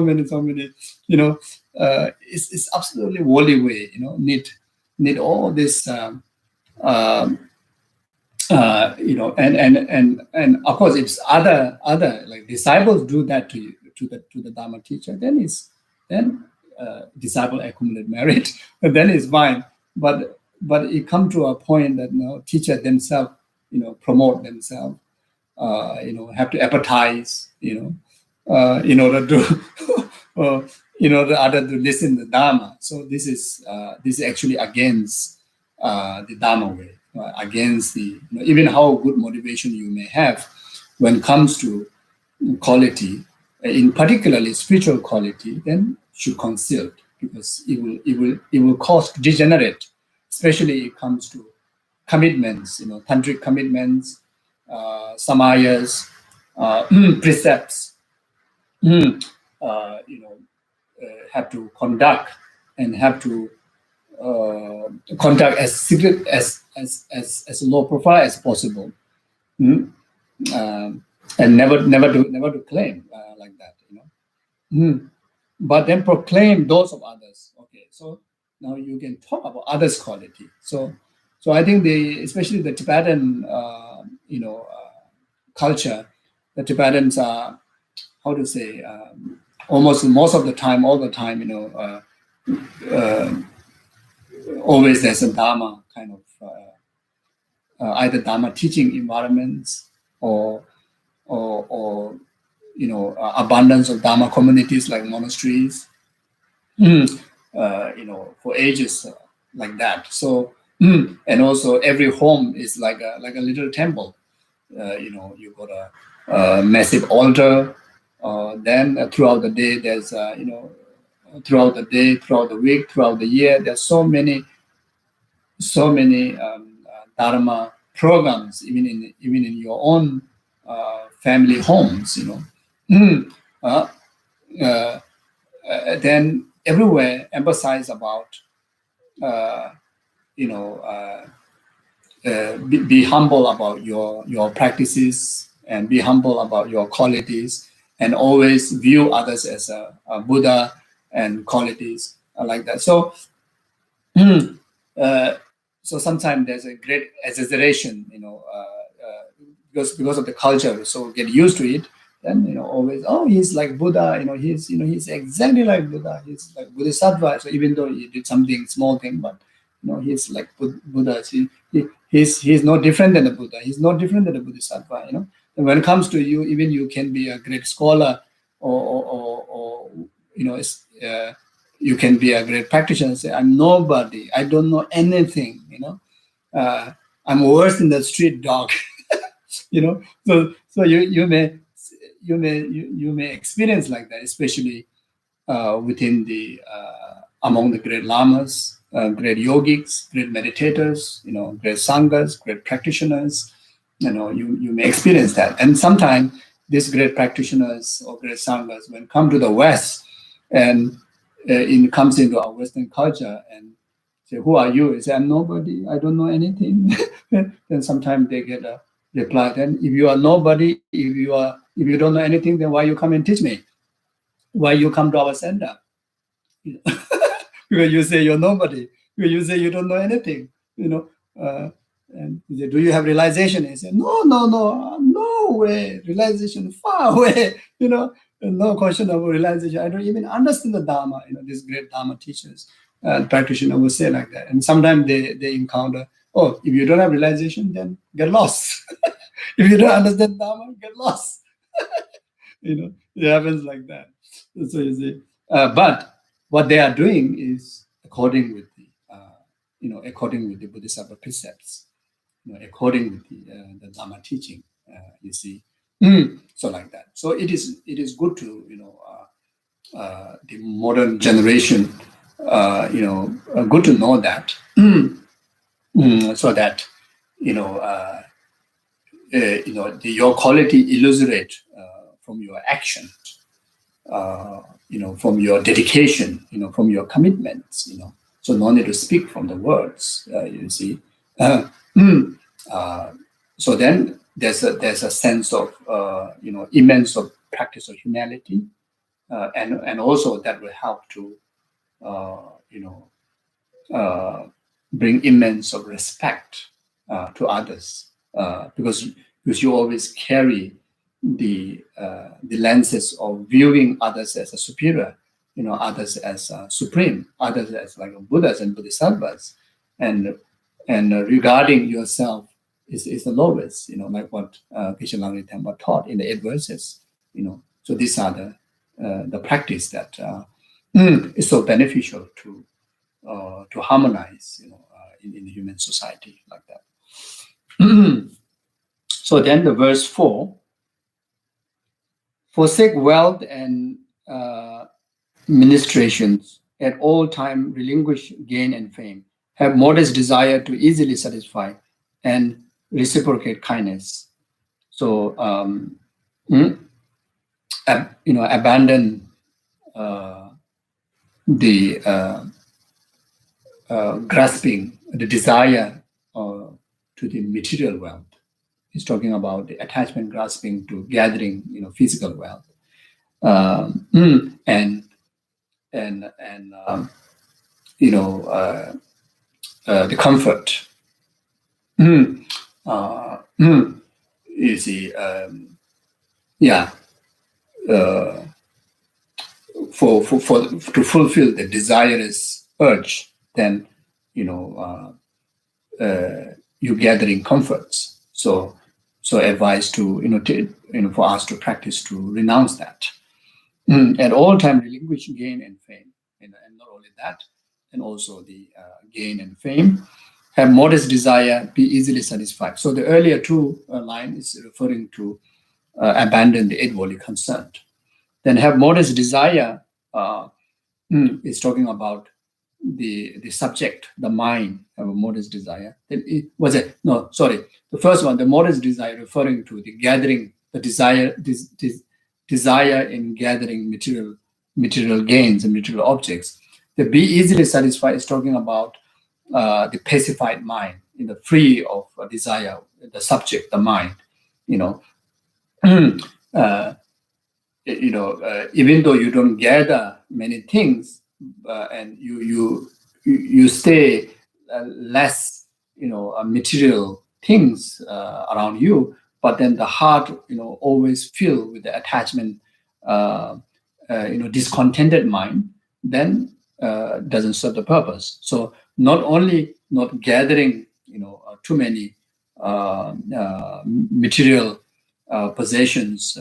absolutely worldly way. Need all this. And of course, if other like disciples do that to you, to the Dharma teacher, then disciple accumulate merit, then it's fine. But it come to a point that teacher themselves, promote themselves, have to advertise, in order to in order other to listen to Dharma. So this is actually against the Dharma way, against the even how good motivation you may have when it comes to quality, in particularly spiritual quality, then should conceal, because it will cause degenerate, especially it comes to commitments, tantric commitments, samayas, precepts, have to conduct and have to conduct as secret as low profile as possible, and never to claim like that, but then proclaim those of others. Okay, so now you can talk about others' quality. So I think especially the Tibetan culture, the Tibetans are, how to say, almost most of the time, all the time, always there's a Dharma kind of either Dharma teaching environments or abundance of Dharma communities like monasteries, for ages like that. So and also every home is like a little temple. You got a massive altar. Then throughout the day, there's throughout the day, throughout the week, throughout the year, there's so many Dharma programs, even in your own family homes. Then everywhere emphasize about be humble about your practices and be humble about your qualities, and always view others as a Buddha and qualities like that. So so sometimes there's a great exaggeration, because of the culture, so get used to it. Then always, he's like Buddha, he's exactly like Buddha, he's like Bodhisattva. So even though he did something small thing, but he's like Buddha. He's no different than the Buddha. He's no different than the Bodhisattva. And when it comes to you, even you can be a great scholar, or you can be a great practitioner and say, I'm nobody. I don't know anything. I'm worse than the street dog. So you may experience like that, especially within the among the great lamas, great yogics, great meditators, great sanghas, great practitioners. You may experience that. And sometimes these great practitioners or great sanghas, when come to the West and it comes into our Western culture and say, who are you? They say, I'm nobody. I don't know anything. Then sometimes they get a reply. Then if you are nobody, if you don't know anything, then why you come and teach me? Why you come to our center? Because you say you're nobody. Because you say you don't know anything. And he said, do you have realization? He said, no way, realization far away, no question about realization. I don't even understand the Dharma, these great Dharma teachers, practitioners will say like that. And sometimes they encounter, oh, if you don't have realization, then get lost. If you don't understand Dharma, get lost. It happens like that. So you see, but what they are doing is according with the Bodhisattva precepts, according with the Dharma teaching. You see, so like that. So it is good to the modern generation, good to know that, so that your quality illustrate from your action, from your dedication, from your commitments, So no need to speak from the words, you see. So then there's a sense of, immense of practice of humility, and also that will help to, bring immense of respect to others, because you always carry the lenses of viewing others as a superior, others as supreme, others as like Buddhas and Bodhisattvas, and regarding yourself is the lowest, like what Geshe Langri taught in the 8 verses, So these are the practice that is so beneficial to harmonize, in the human society like that. So then the verse 4, forsake wealth and ministrations, at all time relinquish gain and fame, have modest desire to easily satisfy, and reciprocate kindness. So, abandon the grasping, the desire to the material wealth. He's talking about the attachment grasping to gathering, physical wealth, and the comfort. You see, to fulfill the desirous urge, then you gathering comforts. So advice to for us to practice to renounce that. At all time relinquish gain and fame, and not only that, and also the gain and fame. Have modest desire, be easily satisfied. So the earlier 2 line is referring to abandon the 8-worldly concern. Then have modest desire is talking about the subject, the mind, have a modest desire. Then the first one, the modest desire, referring to the gathering, the desire in gathering material gains and material objects. The be easily satisfied is talking about the pacified mind, free of desire, the subject, the mind, even though you don't gather many things, and you stay less, material things around you, but then the heart, always filled with the attachment, discontented mind, then doesn't serve the purpose. So not only not gathering, too many material possessions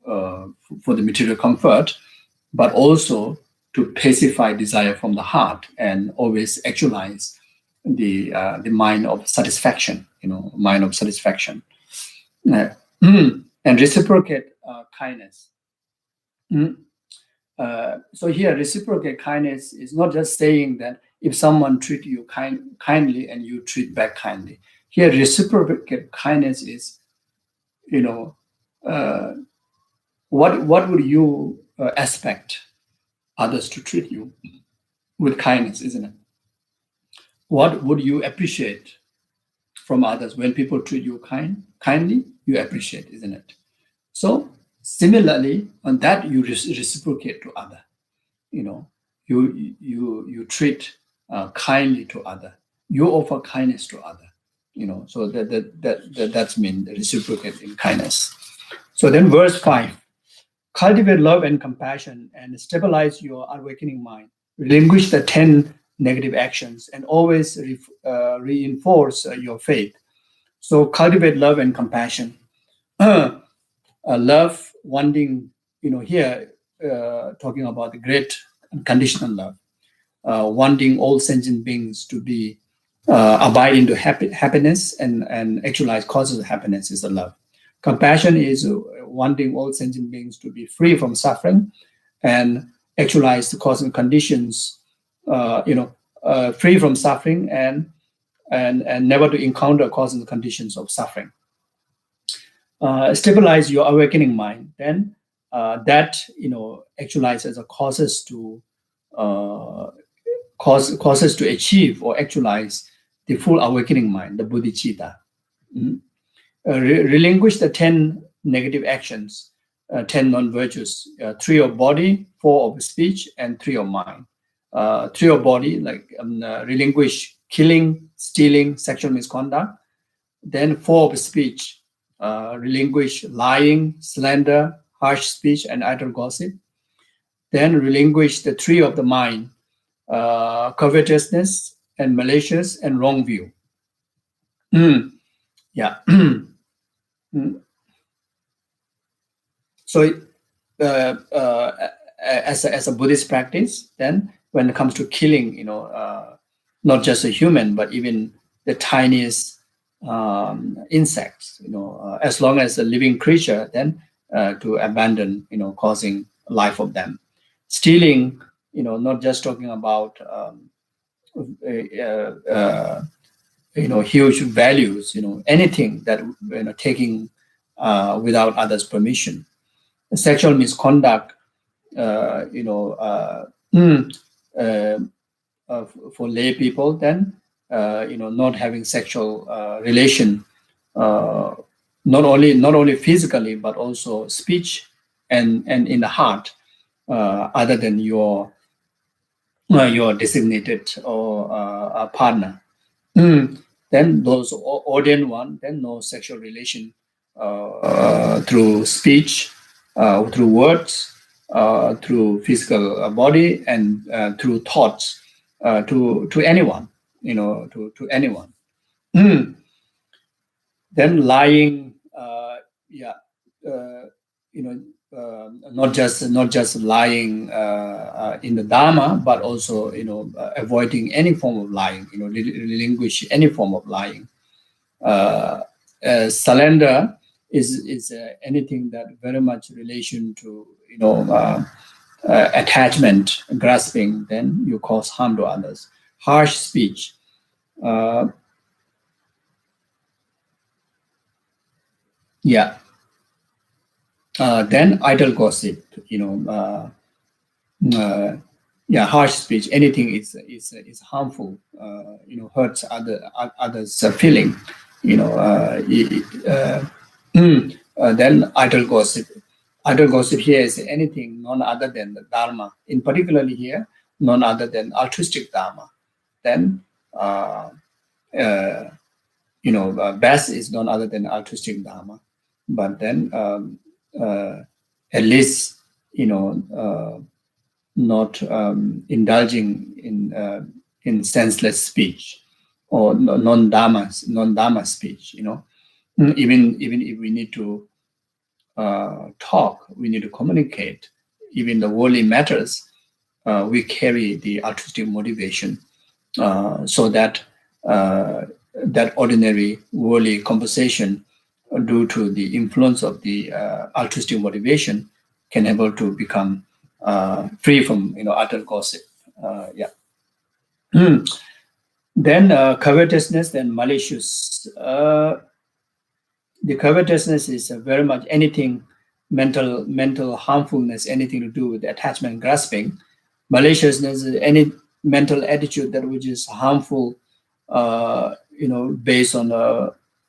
for the material comfort, but also to pacify desire from the heart and always actualize the mind of satisfaction, mind of satisfaction, and reciprocate kindness. So here, reciprocate kindness is not just saying that if someone treats you kindly and you treat back kindly. Here, reciprocate kindness is, what would you expect others to treat you with kindness, isn't it? What would you appreciate from others when people treat you kindly? You appreciate, isn't it? So similarly, on that you reciprocate to other. You treat kindly to other, you offer kindness to other. So that's mean reciprocate in kindness. So then verse 5, cultivate love and compassion and stabilize your awakening mind. Relinquish the 10 negative actions and always reinforce your faith. So cultivate love and compassion. Love, wanting, here talking about the great unconditional love, wanting all sentient beings to be abide into happiness and actualize causes of happiness is the love. Compassion is wanting all sentient beings to be free from suffering and actualize the cause and conditions, free from suffering and never to encounter causes and conditions of suffering. Stabilize your awakening mind, then that actualizes as a causes to achieve or actualize the full awakening mind, the bodhicitta. Mhm. Relinquish the 10 negative actions, 10 non-virtues, 3 of body, 4 of speech, and 3 of mind. 3 of body, like relinquish killing, stealing, sexual misconduct. Then 4 of speech, relinquish lying, slander, harsh speech, and idle gossip. Then relinquish the 3 of the mind, covetousness and malicious and wrong view. Yeah. So as a Buddhist practice, then when it comes to killing, not just a human, but even the tiniest insects, as long as a living creature, then to abandon, causing life of them. Stealing, not just talking about huge values, anything that taking without others' permission. Sexual misconduct, for lay people, then not having sexual relation, not only physically but also speech and in the heart, other than your designated or partner. Then those ordained one, then no sexual relation through speech, through words, through physical body, and through thoughts to anyone, to anyone. Then lying, not just lying in the Dharma, but also avoiding any form of lying, relinquish any form of lying. Surrender is anything that very much relation to attachment, grasping, then you cause harm to others. Harsh speech. Then idle gossip, harsh speech. Anything is harmful, hurts others' feeling, then idle gossip. Idle gossip here is anything none other than the Dharma. In particularly here, none other than altruistic Dharma. Then best is none other than altruistic Dharma. But then at least not indulging in senseless speech or non-dharma speech. Even if we need to talk, we need to communicate. Even the worldly matters, we carry the altruistic motivation, so that that ordinary worldly conversation, due to the influence of the altruistic motivation, can able to become free from utter gossip. Then covetousness, then malicious. The covetousness is very much anything mental harmfulness, anything to do with attachment, grasping. Maliciousness is any mental attitude that which is harmful, based on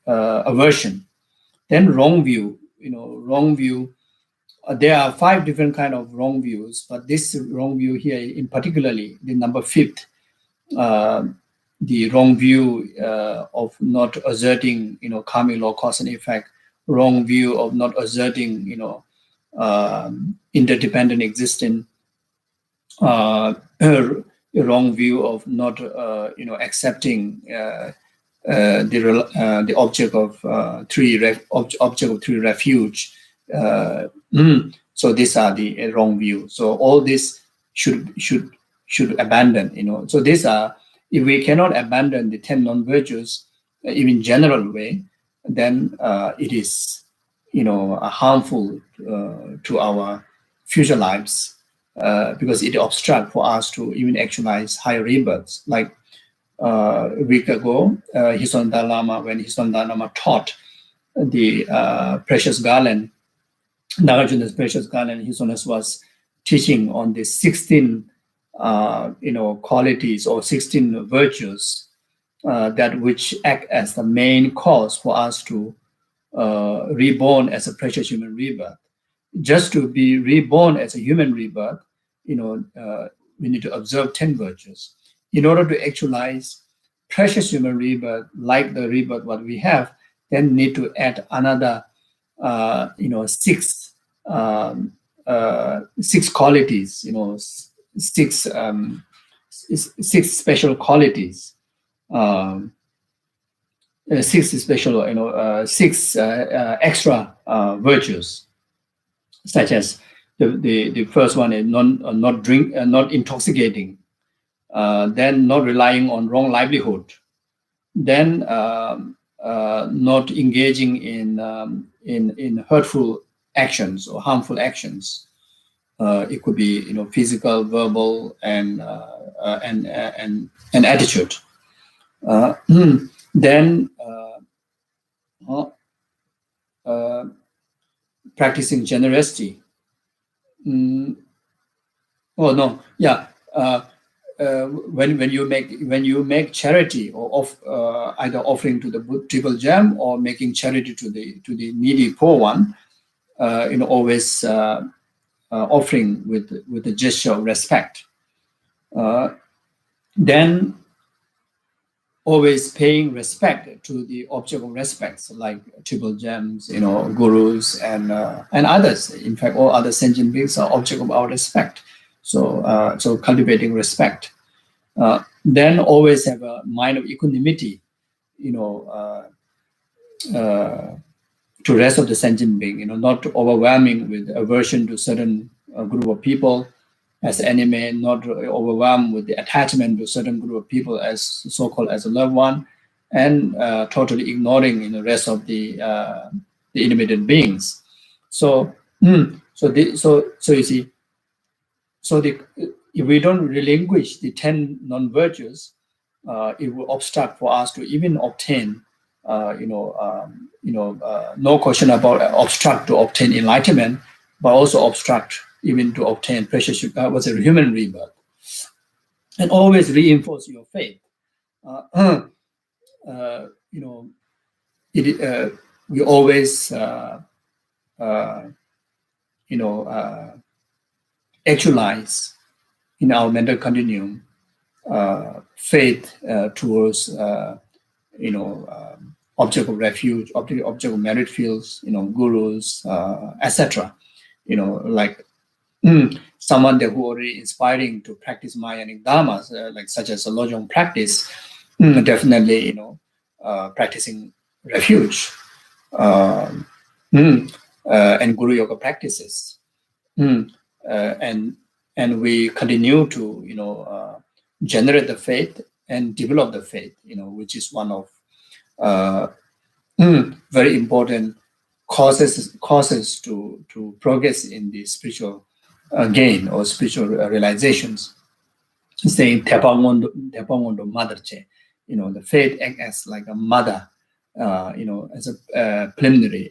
aversion. Then wrong view, there are 5 different kind of wrong views, but this wrong view here, in particularly the number 5th, the wrong view of not asserting, karmic law, cause and effect, wrong view of not asserting, interdependent existence, a wrong view of not, accepting the object of object of three refuge. So these are the wrong view. So all this should abandon. So these are, if we cannot abandon the 10 non-virtues, even general way, then it is harmful to our future lives, because it obstructs for us to even actualize higher rebirths. Like a week ago, His Holiness Dalai Lama, when His Holiness Dalai Lama taught the precious Garland, Nagarjuna's precious Garland, His Holiness was teaching on the 16 qualities or 16 virtues that which act as the main cause for us to reborn as a precious human rebirth. Just to be reborn as a human rebirth, we need to observe 10 virtues. In order to actualize precious human rebirth, like the rebirth what we have, then need to add another, six qualities, six special qualities, six extra virtues, such as the first one is not intoxicating, then not relying on wrong livelihood, then not engaging in hurtful actions or harmful actions. It could be physical, verbal, and attitude. Then practicing generosity. When you make charity or either offering to the triple gem or making charity to the needy poor one, always offering with the gesture of respect. Then always paying respect to the object of respect, like triple gems, gurus and others. In fact, all other sentient beings are object of our respect. So cultivating respect. Then always have a mind of equanimity, to rest of the sentient being, not overwhelming with aversion to certain group of people as enemy, not overwhelmed with the attachment to certain group of people as so-called as a loved one, and totally ignoring the rest of the intermediate beings. So you see, if we don't relinquish the 10 non-virtues, it will obstruct for us to even obtain, no question about obstruct to obtain enlightenment, but also obstruct even to obtain precious human rebirth. And always reinforce your faith. We always, actualize in our mental continuum faith towards, object of refuge, object of merit fields, gurus, etc. Like someone who already inspiring to practice Mahayanic dharmas, like such as a Lojong practice, definitely, practicing refuge, and Guru Yoga practices, and we continue to, generate the faith and develop the faith, which is one of very important causes to progress in the spiritual gain or spiritual realizations. Saying Tepangondo mother che, the faith acts as like a mother, as a preliminary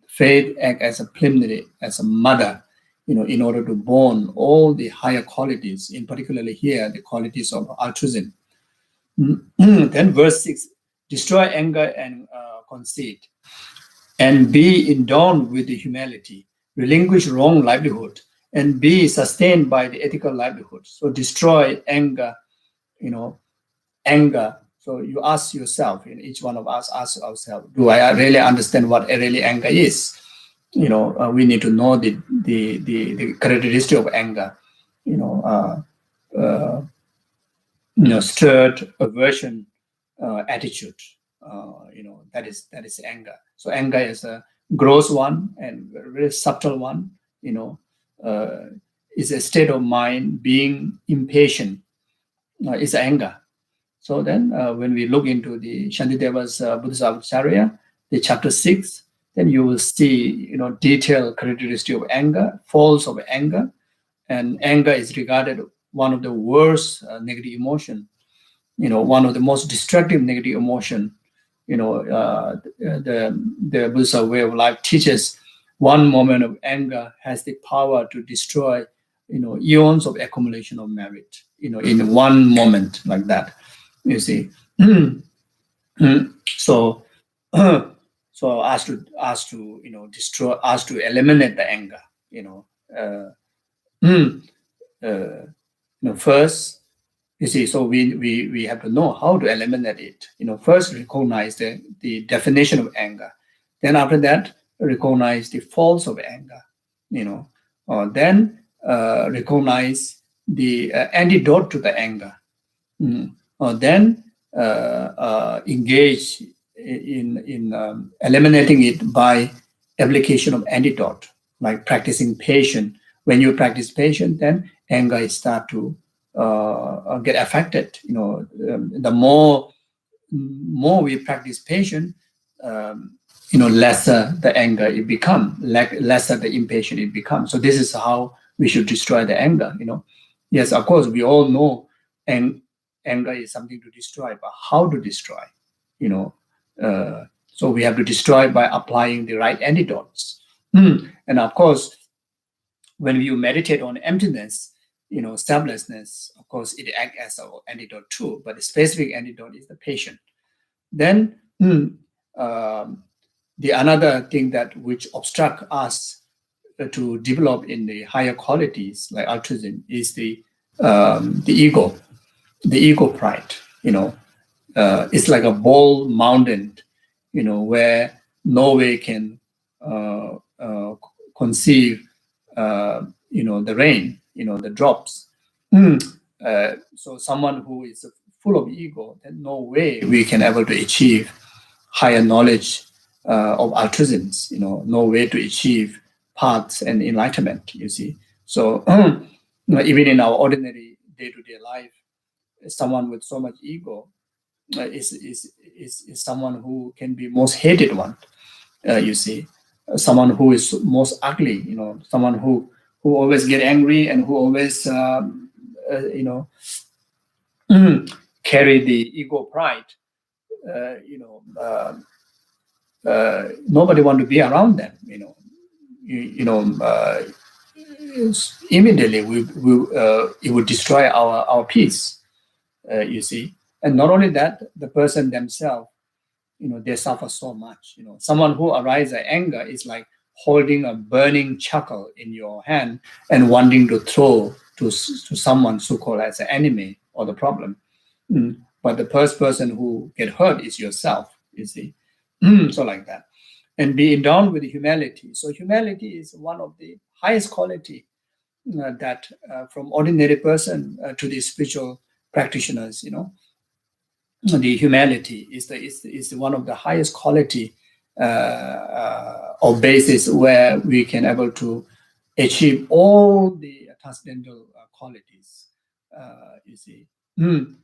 faith act as a preliminary, as a mother, in order to born all the higher qualities, in particularly here the qualities of altruism. Then verse 6, destroy anger and conceit, and be endowed with the humility, relinquish wrong livelihood, and be sustained by the ethical livelihood. So destroy anger, anger. So you ask yourself, each one of us ask ourselves, do I really understand what really anger is? We need to know the characteristic of anger. Stirred aversion, attitude. That is anger. So anger is a gross one and a very subtle one. Is a state of mind being impatient. Is anger. So then, when we look into the Shantideva's Buddhist Avacharya, the chapter 6, then you will see, detailed characteristic of anger, faults of anger, and anger is regarded one of the worst negative emotion, one of the most destructive negative emotion. The Buddhist way of life teaches one moment of anger has the power to destroy, eons of accumulation of merit, in one moment like that. You see, so so as to destroy, as to eliminate the anger. First, you see, so we have to know how to eliminate it. First recognize the definition of anger. Then after that, recognize the faults of anger. Then recognize the antidote to the anger. Then engage in eliminating it by application of antidote, like practicing patience. When you practice patience, then anger is start to get affected. The more we practice patience, lesser the anger it becomes, lesser the impatient it becomes. So this is how we should destroy the anger. Yes, of course, we all know, and anger is something to destroy, but how to destroy? So we have to destroy by applying the right antidotes. And of course, when you meditate on emptiness, selflessness, of course, it acts as an antidote too, but the specific antidote is the patient. Then the another thing that which obstruct us to develop in the higher qualities like altruism is the ego pride. It's like a bold mountain, where no way can conceive, the rain, the drops. So someone who is full of ego, then no way we can able to achieve higher knowledge of altruism. No way to achieve paths and enlightenment. You see, so even in our ordinary day-to-day life, someone with so much ego is someone who can be most hated one. You see, someone who is most ugly. Someone who always get angry and who always carry the ego pride. Nobody want to be around them. Immediately it would destroy our peace. You see, and not only that, the person themselves, they suffer so much. Someone who arises anger is like holding a burning charcoal in your hand and wanting to throw to someone so-called as an enemy or the problem. But the first person who get hurt is yourself. You see, so like that, and be endowed with humility. So humility is one of the highest quality that from ordinary person to the spiritual practitioners. The humility is one of the highest quality or basis where we can able to achieve all the transcendental qualities. You see, the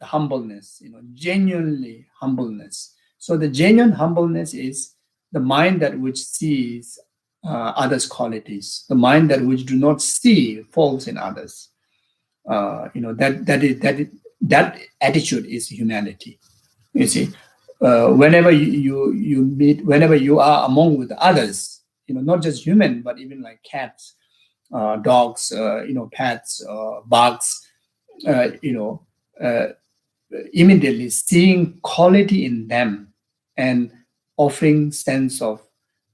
humbleness, genuinely humbleness. So the genuine humbleness is the mind that which sees others' qualities, the mind that which do not see faults in others. That attitude is humanity. You see, whenever you meet, whenever you are among with others, not just human, but even like cats, dogs, pets, bugs, immediately seeing quality in them and offering sense of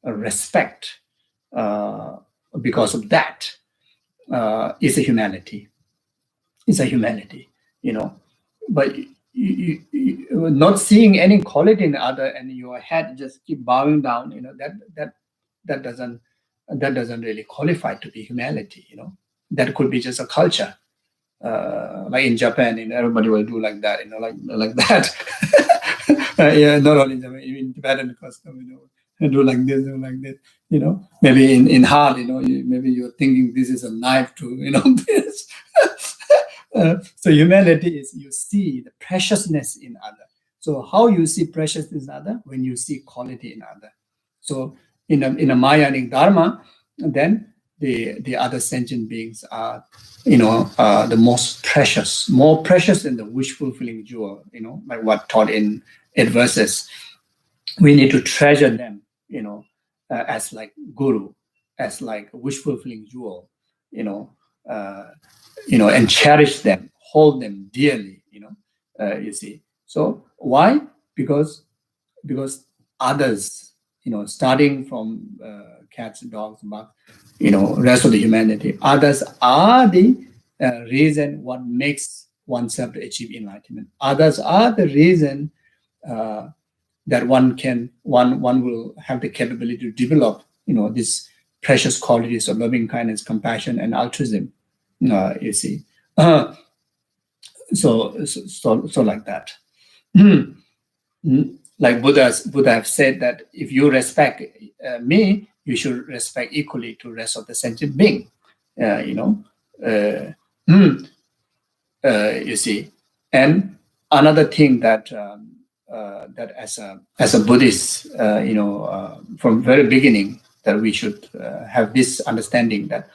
respect because of that is a humanity. It's a humanity, but not seeing any quality in the other, and your head just keep bowing down, that doesn't really qualify to be humanity. That could be just a culture, like in Japan, everybody will do like that, like that. Yeah, not only in Japan, even in Tibetan custom, do like this, do like this. Maybe in heart, maybe you're thinking this is a knife to, this. So humanity is you see the preciousness in other. So how you see preciousness in other? When you see quality in other. So in a Mahayanic Dharma, then the other sentient beings are, the most precious, more precious than the wish fulfilling jewel. Like what taught in 8 verses. We need to treasure them, as like guru, as like wish fulfilling jewel, and cherish them, hold them dearly, you see. So why? Because others, starting from cats, dogs, bugs, rest of the humanity, others are the reason what makes oneself to achieve enlightenment. Others are the reason that one will have the capability to develop, these precious qualities of loving kindness, compassion, and altruism. You see, so like that. Like Buddha have said that if you respect me, you should respect equally to the rest of the sentient being. You see, and another thing that that as a Buddhist, from very beginning, that we should have this understanding that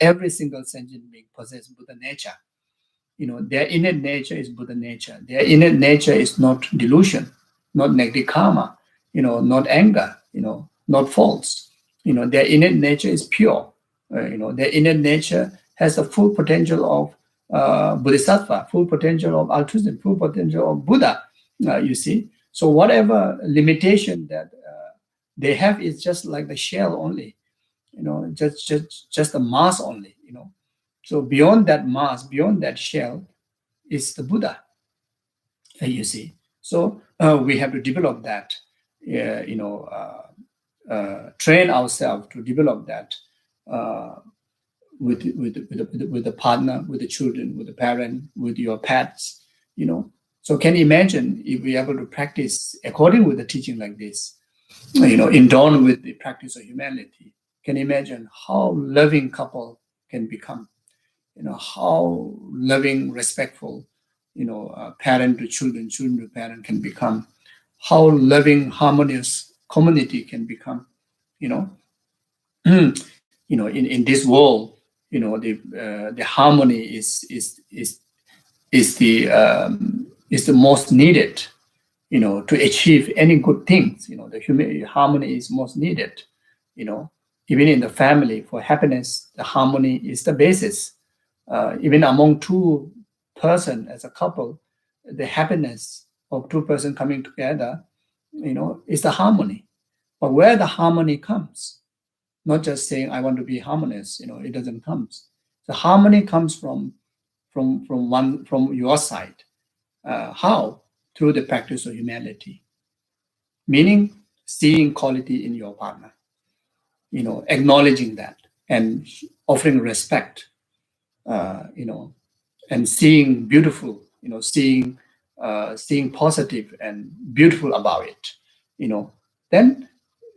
every single sentient being possesses Buddha nature. Their innate nature is Buddha nature. Their innate nature is not delusion, not negative karma, not anger, not faults. Their innate nature is pure. Their innate nature has the full potential of bodhisattva, full potential of altruism, full potential of Buddha. You see, so whatever limitation that they have is just like the shell only, just the mass only, So beyond that mass, beyond that shell, is the Buddha. You see, so we have to develop that, train ourselves to develop that with the partner, with the children, with the parent, with your pets, So can you imagine if we're able to practice according with the teaching like this, in dawn with the practice of humanity? Can you imagine how loving couple can become? How loving, respectful, parent to children, children to parent can become. How loving, harmonious community can become. In this world, the harmony is the most needed, to achieve any good things. The harmony is most needed. Even in the family, for happiness, the harmony is the basis. Even among two person as a couple, the happiness of two person coming together, is the harmony. But where the harmony comes, not just saying I want to be harmonious, it doesn't come. The harmony comes from your side. How? Through the practice of humility, meaning seeing quality in your partner, acknowledging that and offering respect, and seeing beautiful, seeing positive and beautiful about it, then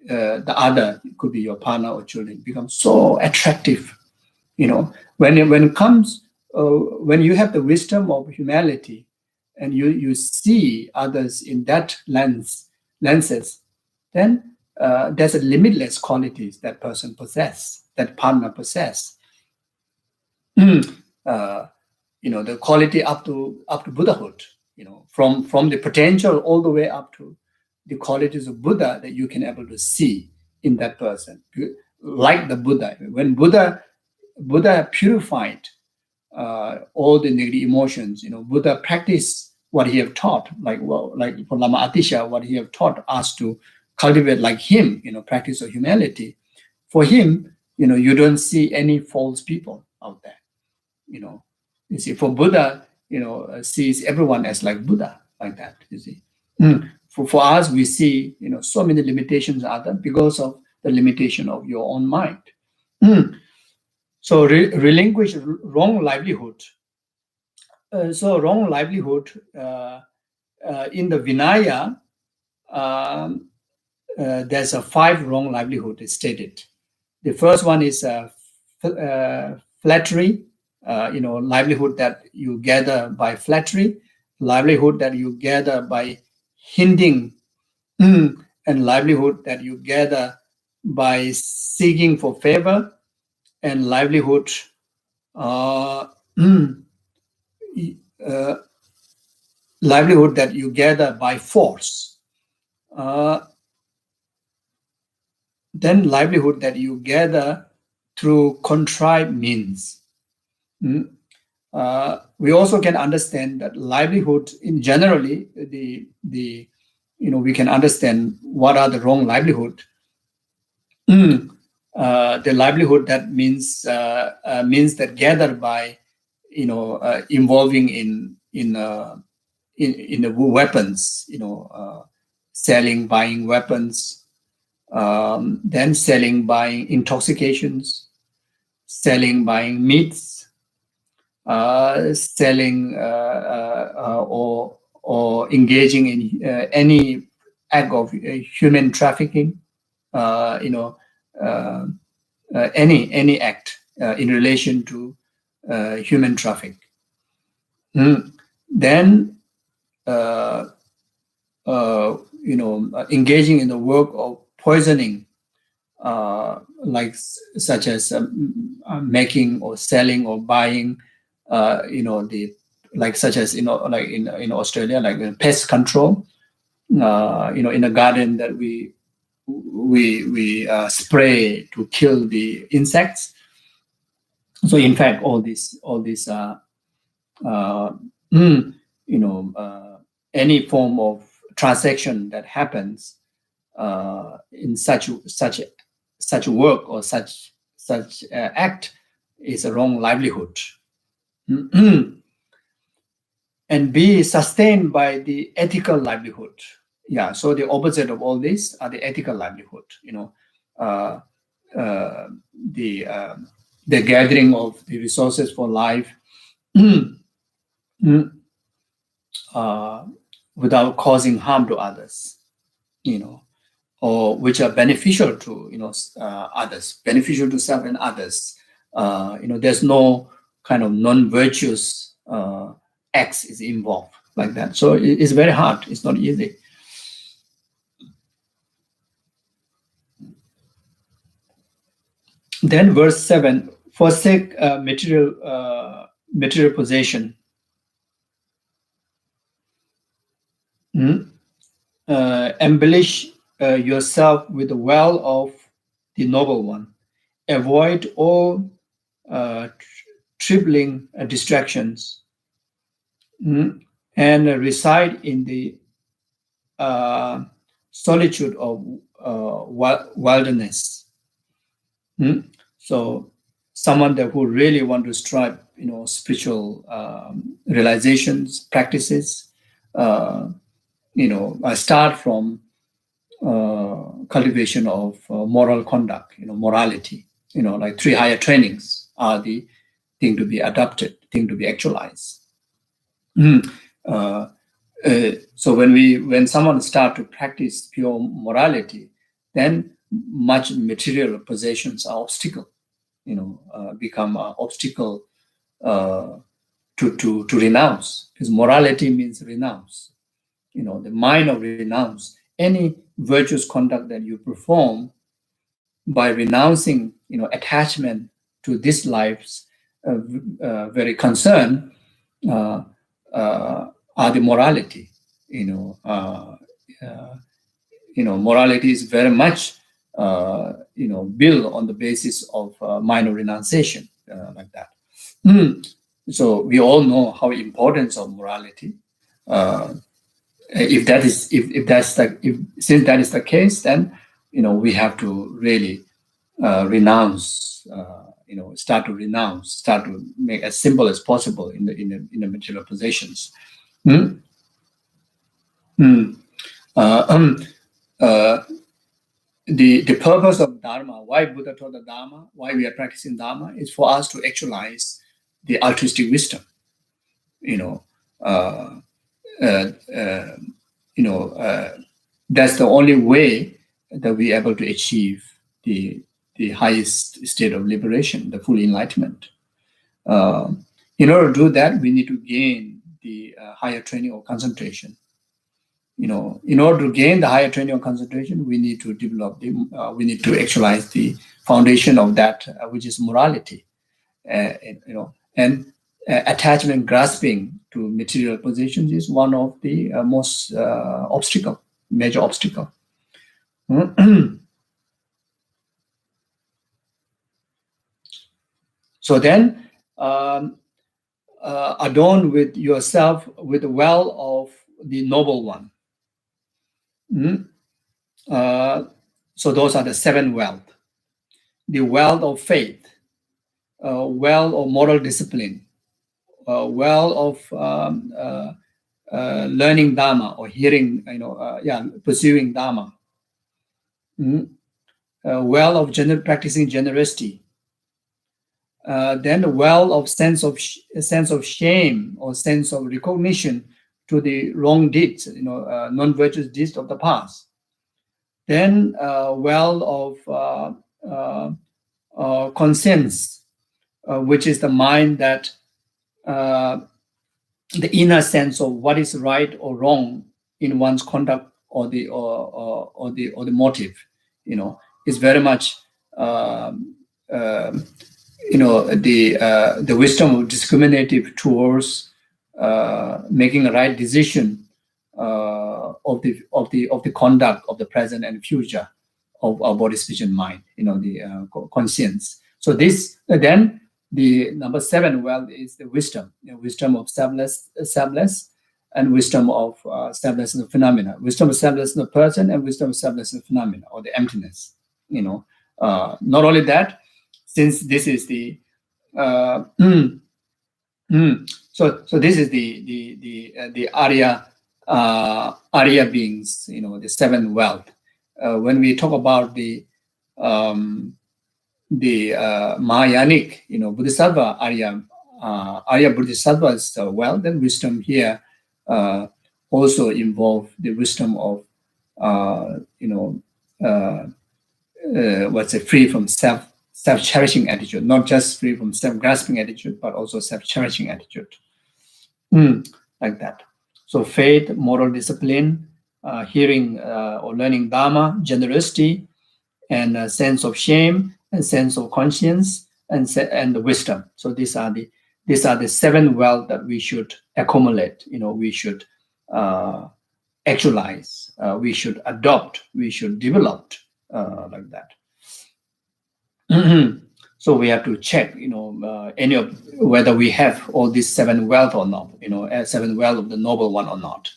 the other, could be your partner or children, becomes so attractive. When it comes, when you have the wisdom of humility, and you see others in that lenses, then there's a limitless qualities that person possess, that partner possess. The quality up to Buddhahood, from the potential all the way up to the qualities of Buddha that you can able to see in that person. Like the Buddha, when Buddha purified all the negative emotions, Buddha practiced what he have taught, like for Lama Atisha, what he have taught us to cultivate like him, practice of humility. For him, you don't see any false people out there. You see, for Buddha, sees everyone as like Buddha, like that. You see, for us, we see so many limitations are there because of the limitation of your own mind. So relinquish wrong livelihood. So wrong livelihood in the Vinaya, there's a 5 wrong livelihood stated. The first one is flattery, livelihood that you gather by flattery, livelihood that you gather by hinting, and livelihood that you gather by seeking for favor, and livelihood livelihood that you gather by force. Then livelihood that you gather through contrived means. We also can understand that livelihood in generally we can understand what are the wrong livelihood. The livelihood that means that gathered by involving in the weapons, selling, buying weapons, then selling, buying intoxications, selling, buying meats, selling or engaging in any act of human trafficking, any act in relation to human traffic. Then engaging in the work of poisoning, such as making or selling or buying, such as like in Australia, like pest control, in a garden that we spray to kill the insects. So in fact, all these any form of transaction that happens in such work or such act is a wrong livelihood. And be sustained by the ethical livelihood. Yeah, so the opposite of all this are the ethical livelihood. The gathering of the resources for life without causing harm to others, or which are beneficial to others, beneficial to self and others. There's no kind of non-virtuous acts is involved like that. So it's very hard. It's not easy. Then verse 7, forsake material possession. Embellish yourself with the well of the noble one. Avoid all trifling distractions, and reside in the solitude of wildness. So someone who really want to strive, spiritual realizations, practices, start from cultivation of moral conduct, morality, like 3 higher trainings are the thing to be adopted, thing to be actualized. So when someone start to practice pure morality, then much material possessions are obstacle, become an obstacle to renounce, because morality means renounce. The mind of renounce. Any virtuous conduct that you perform by renouncing, attachment to this life's very concern are the morality. Morality is very much built on the basis of mind of renunciation, like that. So we all know how importance of morality. Since that is the case, then we have to really renounce start to renounce, start to make as simple as possible in the material possessions. Hmm? Hmm. The purpose of Dharma, why Buddha taught the Dharma, why we are practicing Dharma, is for us to actualize the altruistic wisdom. That's the only way that we're able to achieve the highest state of liberation, the full enlightenment. In order to do that, we need to gain the higher training of concentration. In order to gain the higher training of concentration, we need to develop we need to actualize the foundation of that, which is morality. And attachment, grasping to material possessions is one of the most major obstacle. So then, adorn with yourself with the well of the noble one. So those are the seven wealth. The wealth of faith, well of moral discipline, well of learning Dharma or hearing, pursuing Dharma. Well of practicing generosity. Then the well of sense of shame or sense of recognition to the wrong deeds, non-virtuous deeds of the past. Then well of conscience, which is the mind that the inner sense of what is right or wrong in one's conduct or the motive, is very much the wisdom of discriminative towards making a right decision of the conduct of the present and future of our body, speech, and mind. The conscience. So this then. The number seven wealth is the wisdom, wisdom of selfless, and wisdom of selfless in the phenomena. Wisdom of selfless in the person and wisdom of selfless in the phenomena or the emptiness. Not only that, since this is the so this is the Arya beings, the seven wealth. When we talk about the Mahayanic, Bodhisattva, Arya Bodhisattva's wealth and wisdom here also involve the wisdom of, free from self-cherishing attitude, not just free from self-grasping attitude, but also self-cherishing attitude, like that. So faith, moral discipline, hearing or learning Dharma, generosity, and a sense of shame, and sense of conscience, and the wisdom. So these are the seven wealth that we should accumulate. We should actualize. We should adopt. We should develop like that. So we have to check, whether we have all these seven wealth or not. Seven wealth of the noble one or not.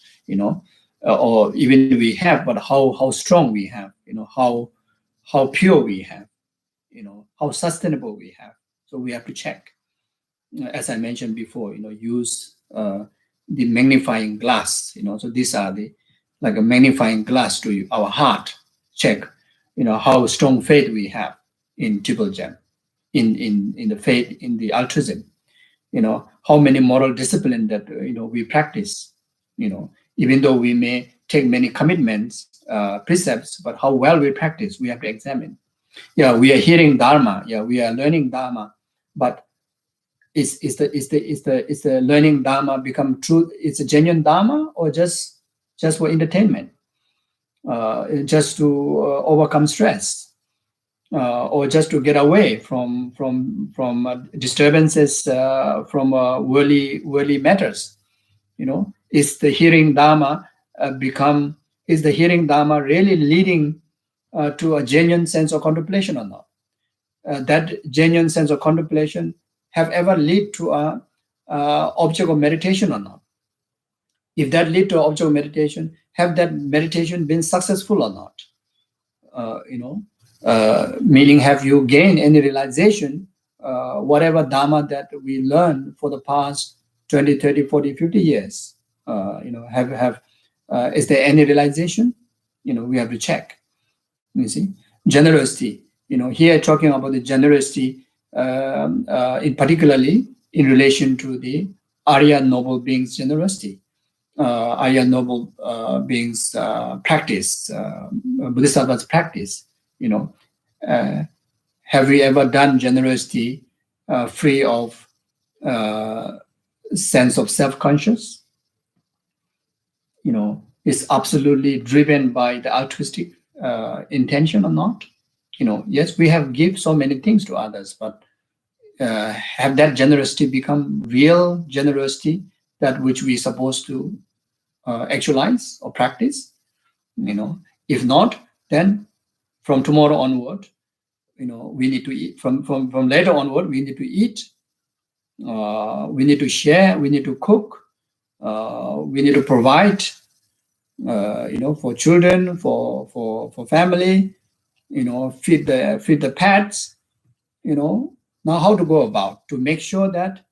Or even we have, but how strong we have. How pure we have. How sustainable we have. So we have to check. As I mentioned before, use the magnifying glass. So these are like a magnifying glass to our heart. Check, how strong faith we have in Triple Gem, in the faith, in the altruism. How many moral discipline that we practice. Even though we may take many commitments, precepts, but how well we practice, we have to examine. Yeah, we are hearing Dharma. Yeah, we are learning Dharma, but is the learning Dharma become true? It's a genuine Dharma, or just for entertainment, just to overcome stress, or just to get away from disturbances from worldly matters? Is the hearing Dharma is the hearing Dharma really leading to a genuine sense of contemplation or not? That genuine sense of contemplation have ever lead to a object of meditation or not? If that lead to object of meditation, have that meditation been successful or not? Meaning, have you gained any realization whatever Dharma that we learned for the past 20, 30, 40, 50 years, is there any realization? We have to check. You see, generosity. Here talking about the generosity, in particularly in relation to the Arya noble beings' generosity. Arya noble beings practice, Bodhisattva's practice. Have we ever done generosity free of sense of self-conscious? Is absolutely driven by the altruistic intention or not? Yes, we have give so many things to others, but have that generosity become real generosity, that which we supposed to actualize or practice? If not, then from tomorrow onward, we need to eat. From later onward, we need to eat. We need to share. We need to cook. We need to provide. For children, for family. Feed the pets. Now how to go about to make sure that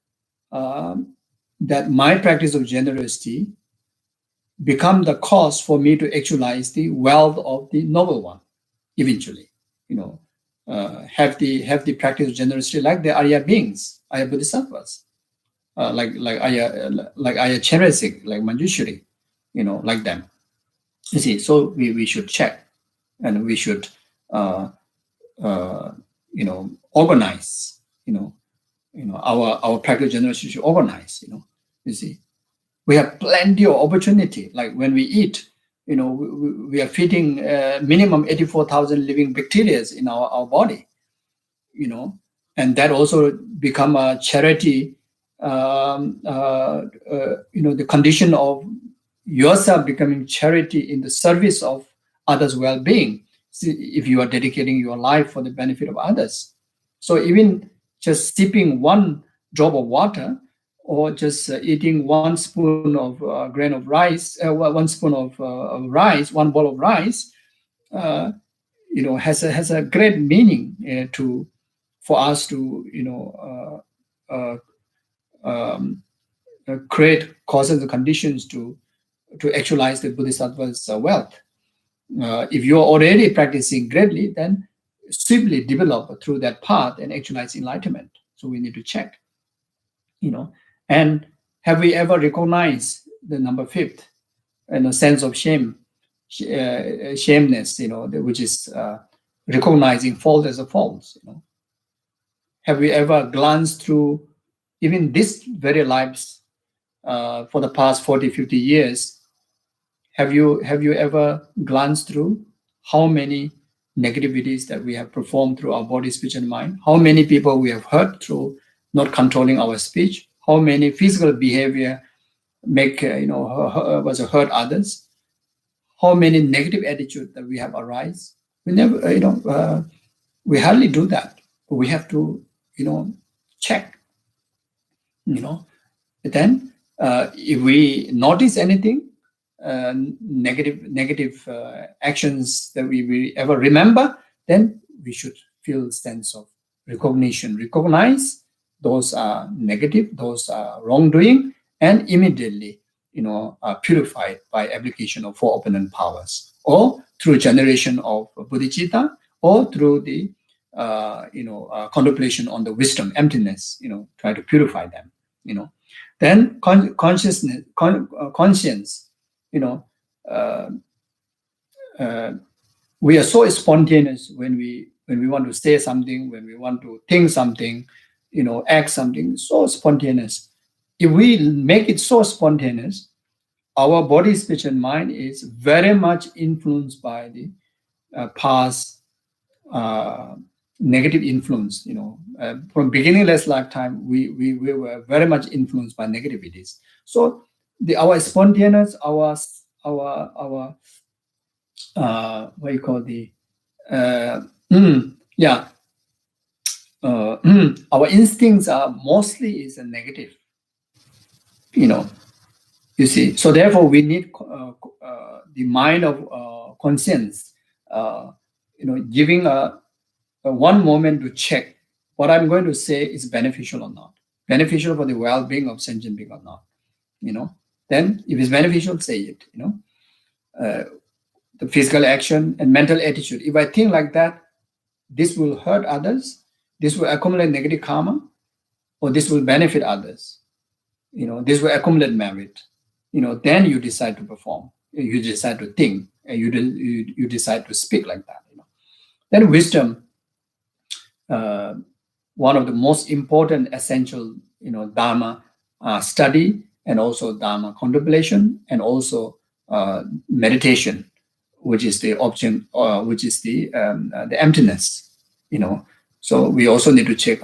that my practice of generosity become the cause for me to actualize the wealth of the noble one eventually. Have the practice of generosity like the Arya beings, Arya Bodhisattvas, like Arya Charasik, like Manjushri, like them. You see, so we should check, and we should organize. Our practice of generosity should organize. You see, we have plenty of opportunity. Like when we eat, we are feeding minimum 84,000 living bacteria in our body, and that also become a charity, the condition of yourself becoming charity in the service of others' well-being. See, if you are dedicating your life for the benefit of others. So even just sipping one drop of water, or just eating one spoon of grain of rice, one spoon of rice, one bowl of rice, has a great meaning for us to create causes and conditions to actualize the Bodhisattva's wealth. If you're already practicing greatly, then swiftly develop through that path and actualize enlightenment. So we need to check. And have we ever recognized the number fifth, sense of shame, shameness, which is recognizing fault as a fault? Have we ever glanced through even this very lives for the past 40, 50 years? Have you ever glanced through how many negativities that we have performed through our body, speech, and mind? How many people we have hurt through not controlling our speech? How many physical behavior hurt others? How many negative attitude that we have arise? We never, we hardly do that. We have to, check. Then if we notice anything, negative actions that we ever remember, then we should feel sense of recognition. Recognize those are negative, those are wrongdoing, and immediately, are purified by application of four opponent powers, or through generation of bodhicitta, or through the contemplation on the wisdom, emptiness. Try to purify them. Then conscience. We are so spontaneous when we want to say something, when we want to think something, act something, so spontaneous. If we make it so spontaneous, our body, speech, and mind is very much influenced by the past negative influence. From beginningless lifetime, we were very much influenced by negativities. So our spontaneous, our what you call our instincts are mostly is a negative. You see. So therefore, we need the mind of conscience. Giving a one moment to check what I'm going to say is beneficial or not, beneficial for the well-being of sentient being or not. Then if it's beneficial, say it. The physical action and mental attitude. If I think like that, this will hurt others, this will accumulate negative karma, or this will benefit others. This will accumulate merit. Then you decide to perform. You decide to think, and you decide to speak like that. Then wisdom, one of the most important essential, dharma study, and also dharma contemplation, and also meditation, which is the option, which is the emptiness. So we also need to check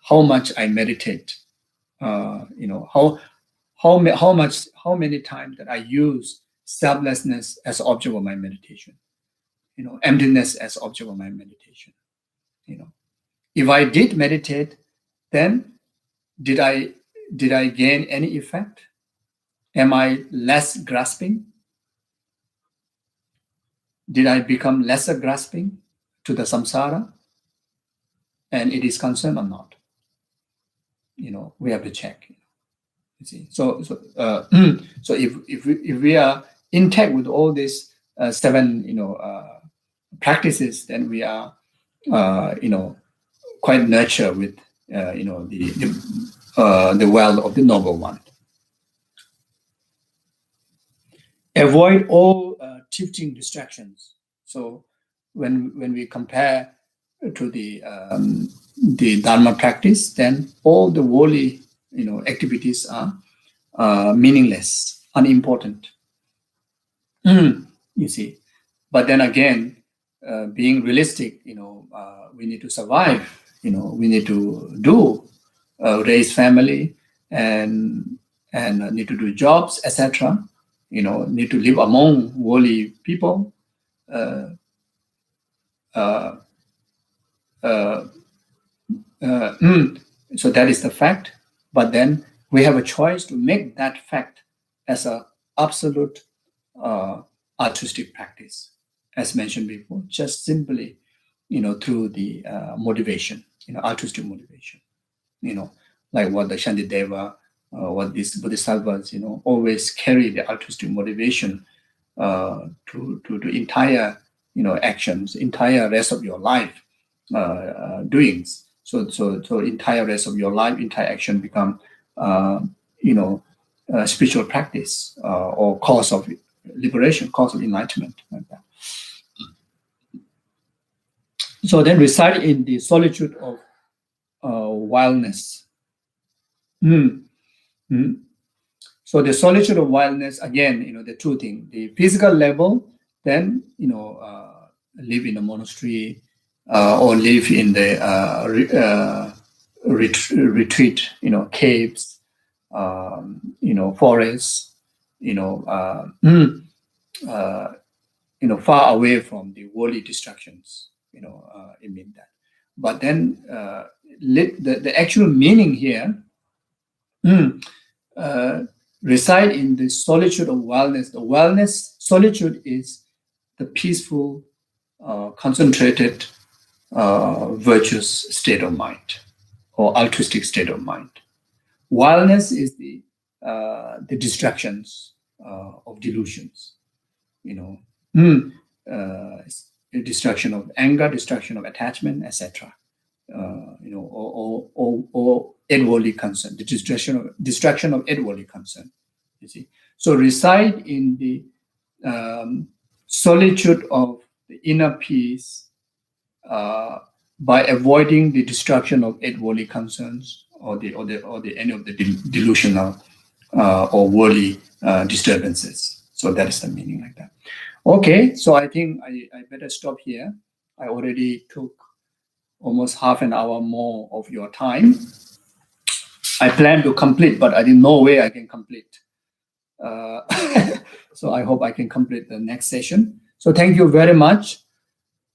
how much I meditate. How many times that I use selflessness as object of my meditation, emptiness as object of my meditation. If I did meditate, then did I gain any effect? Am I less grasping? Did I become lesser grasping to the samsara? And it is concerned or not? We have to check. You see, so if we are intact with all these 7 practices, then we are quite nurtured with the well of the noble one. Avoid all shifting distractions. So when we compare to the Dharma practice, then all the worldly activities are meaningless, unimportant. You see, but then again, being realistic, we need to survive. We need to raise family and need to do jobs, etc. Need to live among worldly people. So that is the fact. But then we have a choice to make that fact as an absolute altruistic practice, as mentioned before, just simply, through the motivation, altruistic motivation, like what the Shantideva, what these bodhisattvas, always carry the altruistic motivation to entire, actions, entire rest of your life doings. So entire rest of your life, entire action become, spiritual practice or cause of liberation, cause of enlightenment, like that. So then reside in the solitude of wildness. So the solitude of wildness, again, the two things: the physical level, then live in a monastery or live in the retreat, caves, forests, far away from the worldly distractions. It means that. But then the actual meaning here reside in the solitude of wildness. The wildness, solitude is the peaceful, concentrated, virtuous state of mind, or altruistic state of mind. Wildness is the distractions of delusions. Destruction of anger, destruction of attachment, etc. Or eight-worldly concern, the distraction of eight-worldly concern. You see, so reside in the solitude of the inner peace by avoiding the destruction of eight-worldly concerns or any of the delusional or worldly disturbances. So that is the meaning like that. Okay, so I think I better stop here. I already took almost half an hour more of your time. I plan to complete, but I didn't know where I can complete. So I hope I can complete the next session. So thank you very much.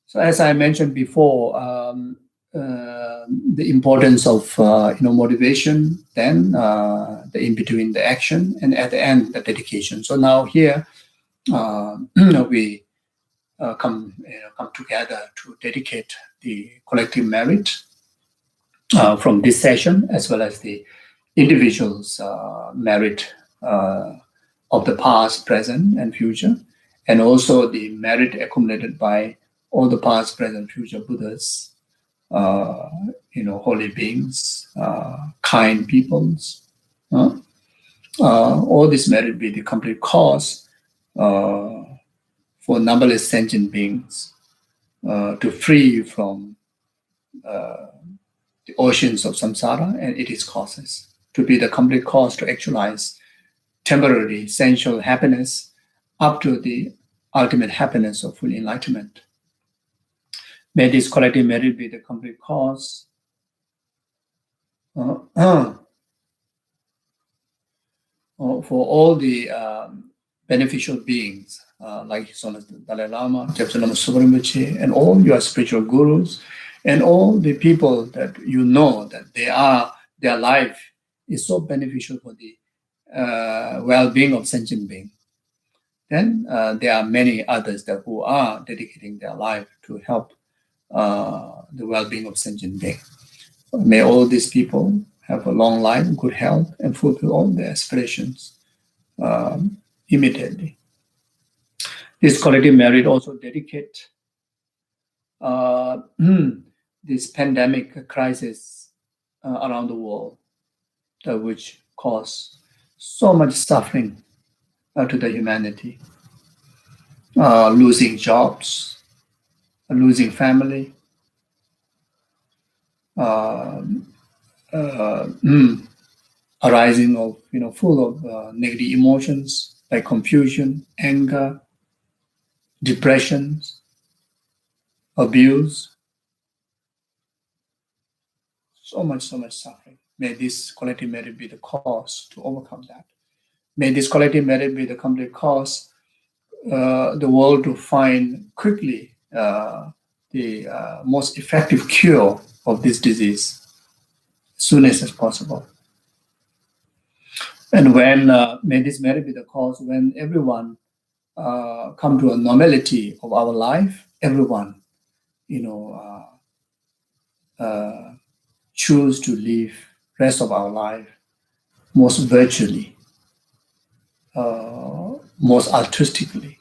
So as I mentioned before, the importance of motivation, then the in between the action, and at the end the dedication. So now here we come together to dedicate the collective merit from this session, as well as the individual's merit of the past, present, and future, and also the merit accumulated by all the past, present, future Buddhas, holy beings, kind peoples. All this merit be the complete cause for numberless sentient beings to free from the oceans of samsara and its causes, to be the complete cause to actualize temporary sensual happiness up to the ultimate happiness of full enlightenment. May this collective merit be the complete cause for all the beneficial beings, like His Holiness Dalai Lama, Jebsen Lama Subrahmachari, and all your spiritual gurus, and all the people that you know that their life is so beneficial for the well-being of sentient being. Then there are many others who are dedicating their life to help the well-being of sentient being. May all these people have a long life, good health, and fulfill all their aspirations immediately. This collective merit also dedicate this pandemic crisis around the world, which caused so much suffering to the humanity, losing jobs, losing family, arising of full of negative emotions like confusion, anger, depression, abuse, so much suffering. May this collective merit be the cause to overcome that. May this collective merit be the complete cause the world to find quickly the most effective cure of this disease as soon as possible. And when may this merit be the cause when everyone come to a normality of our life, everyone, choose to live rest of our life most virtually, most altruistically.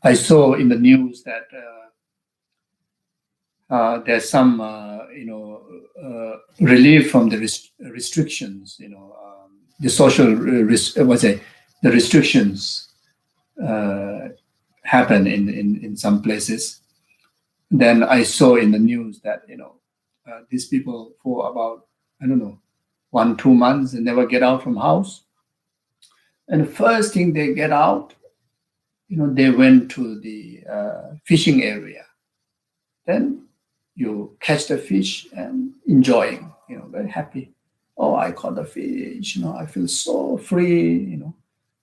I saw in the news that there's some, relief from the restrictions. The social the restrictions happen in some places. Then I saw in the news that these people for about 1-2 months they never get out from house, and the first thing they get out, they went to the fishing area. Then you catch the fish and enjoying, very happy. Oh, I caught the fish, I feel so free,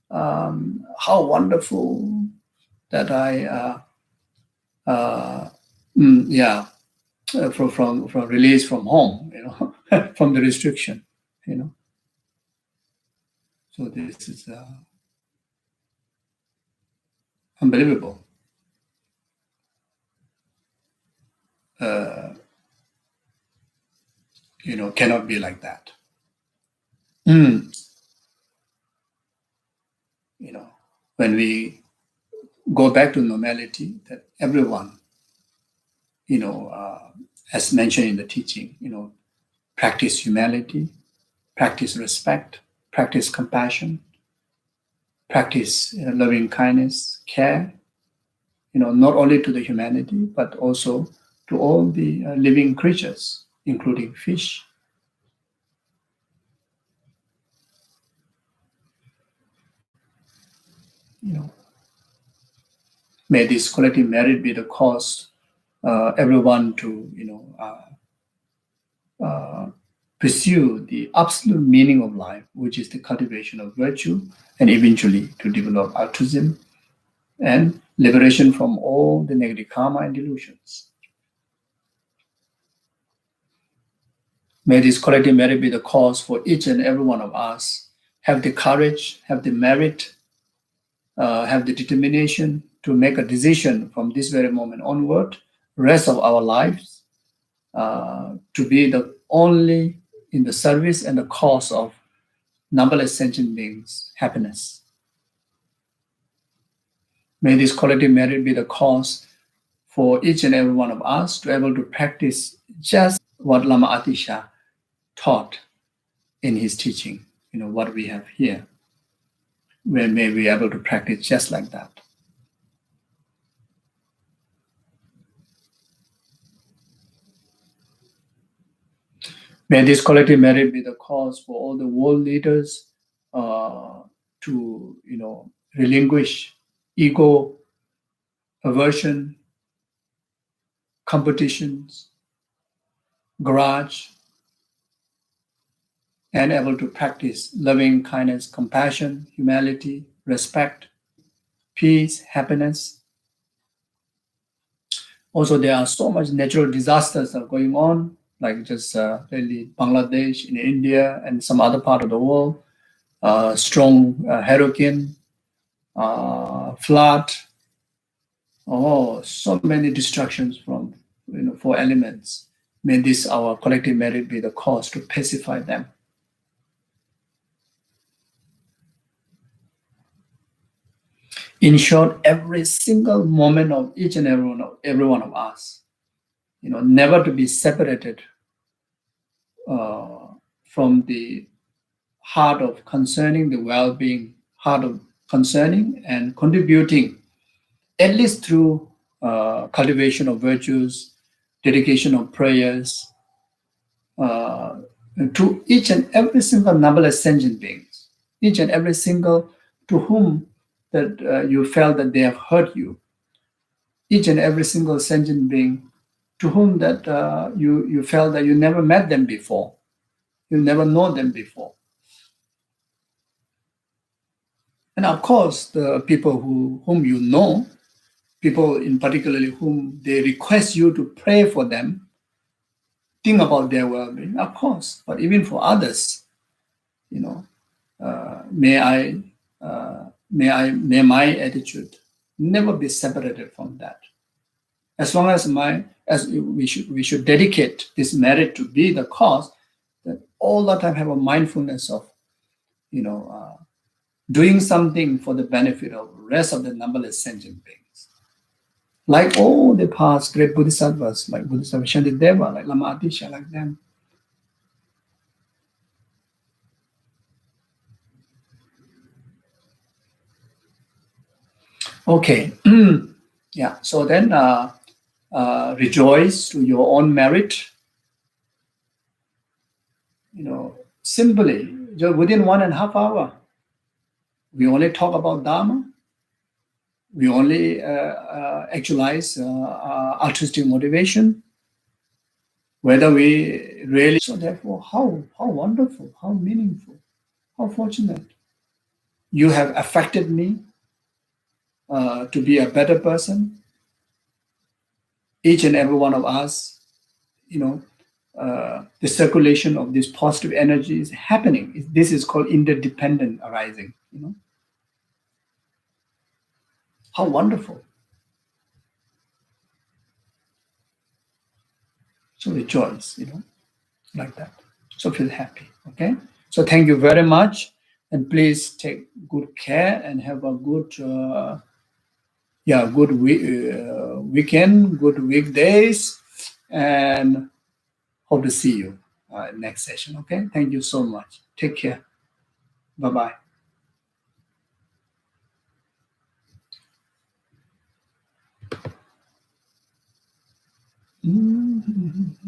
how wonderful that I, from release from home, from the restriction, So this is unbelievable. Cannot be like that. When we go back to normality, that everyone, as mentioned in the teaching, practice humility, practice respect, practice compassion, practice loving kindness, care, not only to the humanity, but also to all the living creatures, including fish. May this collective merit be the cause everyone to pursue the absolute meaning of life, which is the cultivation of virtue, and eventually to develop altruism and liberation from all the negative karma and delusions. May this collective merit be the cause for each and every one of us have the courage, have the merit, have the determination to make a decision from this very moment onward, rest of our lives, to be the only in the service and the cause of numberless sentient beings' happiness. May this quality merit be the cause for each and every one of us to be able to practice just what Lama Atisha taught in his teaching, what we have here. Where may we be able to practice just like that. May this collective merit be the cause for all the world leaders to, relinquish ego, aversion, competitions, grudge, and able to practice loving kindness, compassion, humility, respect, peace, happiness. Also, there are so much natural disasters that are going on, like just really Bangladesh, in India, and some other part of the world. Strong hurricane, flood. Oh, so many destructions from four elements. May this our collective merit be the cause to pacify them. In short, every single moment of each and every one of us, never to be separated from the heart of concerning the well-being, heart of concerning and contributing, at least through cultivation of virtues, dedication of prayers, to each and every single numberless sentient beings, each and every single to whom that you felt that they have hurt you, each and every single sentient being to whom that you felt that you never met them before, you never know them before. And of course, the people whom you know, people in particularly whom they request you to pray for them, think about their well-being, of course. But even for others, may my attitude never be separated from that. As long as we should dedicate this merit to be the cause, that all the time have a mindfulness of, doing something for the benefit of the rest of the numberless sentient beings. Like all the past great Bodhisattvas, like Bodhisattva Shantideva, like Lama Atisha, like them. Okay. Yeah. So then rejoice to your own merit. Simply, just within 1.5 hours, we only talk about Dharma. We only actualize altruistic motivation. Whether we really, so therefore, how wonderful, how meaningful, how fortunate. You have affected me to be a better person. Each and every one of us, the circulation of this positive energy is happening. This is called interdependent arising. How wonderful. So rejoice, like that. So feel happy, okay? So thank you very much. And please take good care and have a good, weekend, good weekdays, and hope to see you next session, okay? Thank you so much. Take care. Bye-bye. Mm-hmm.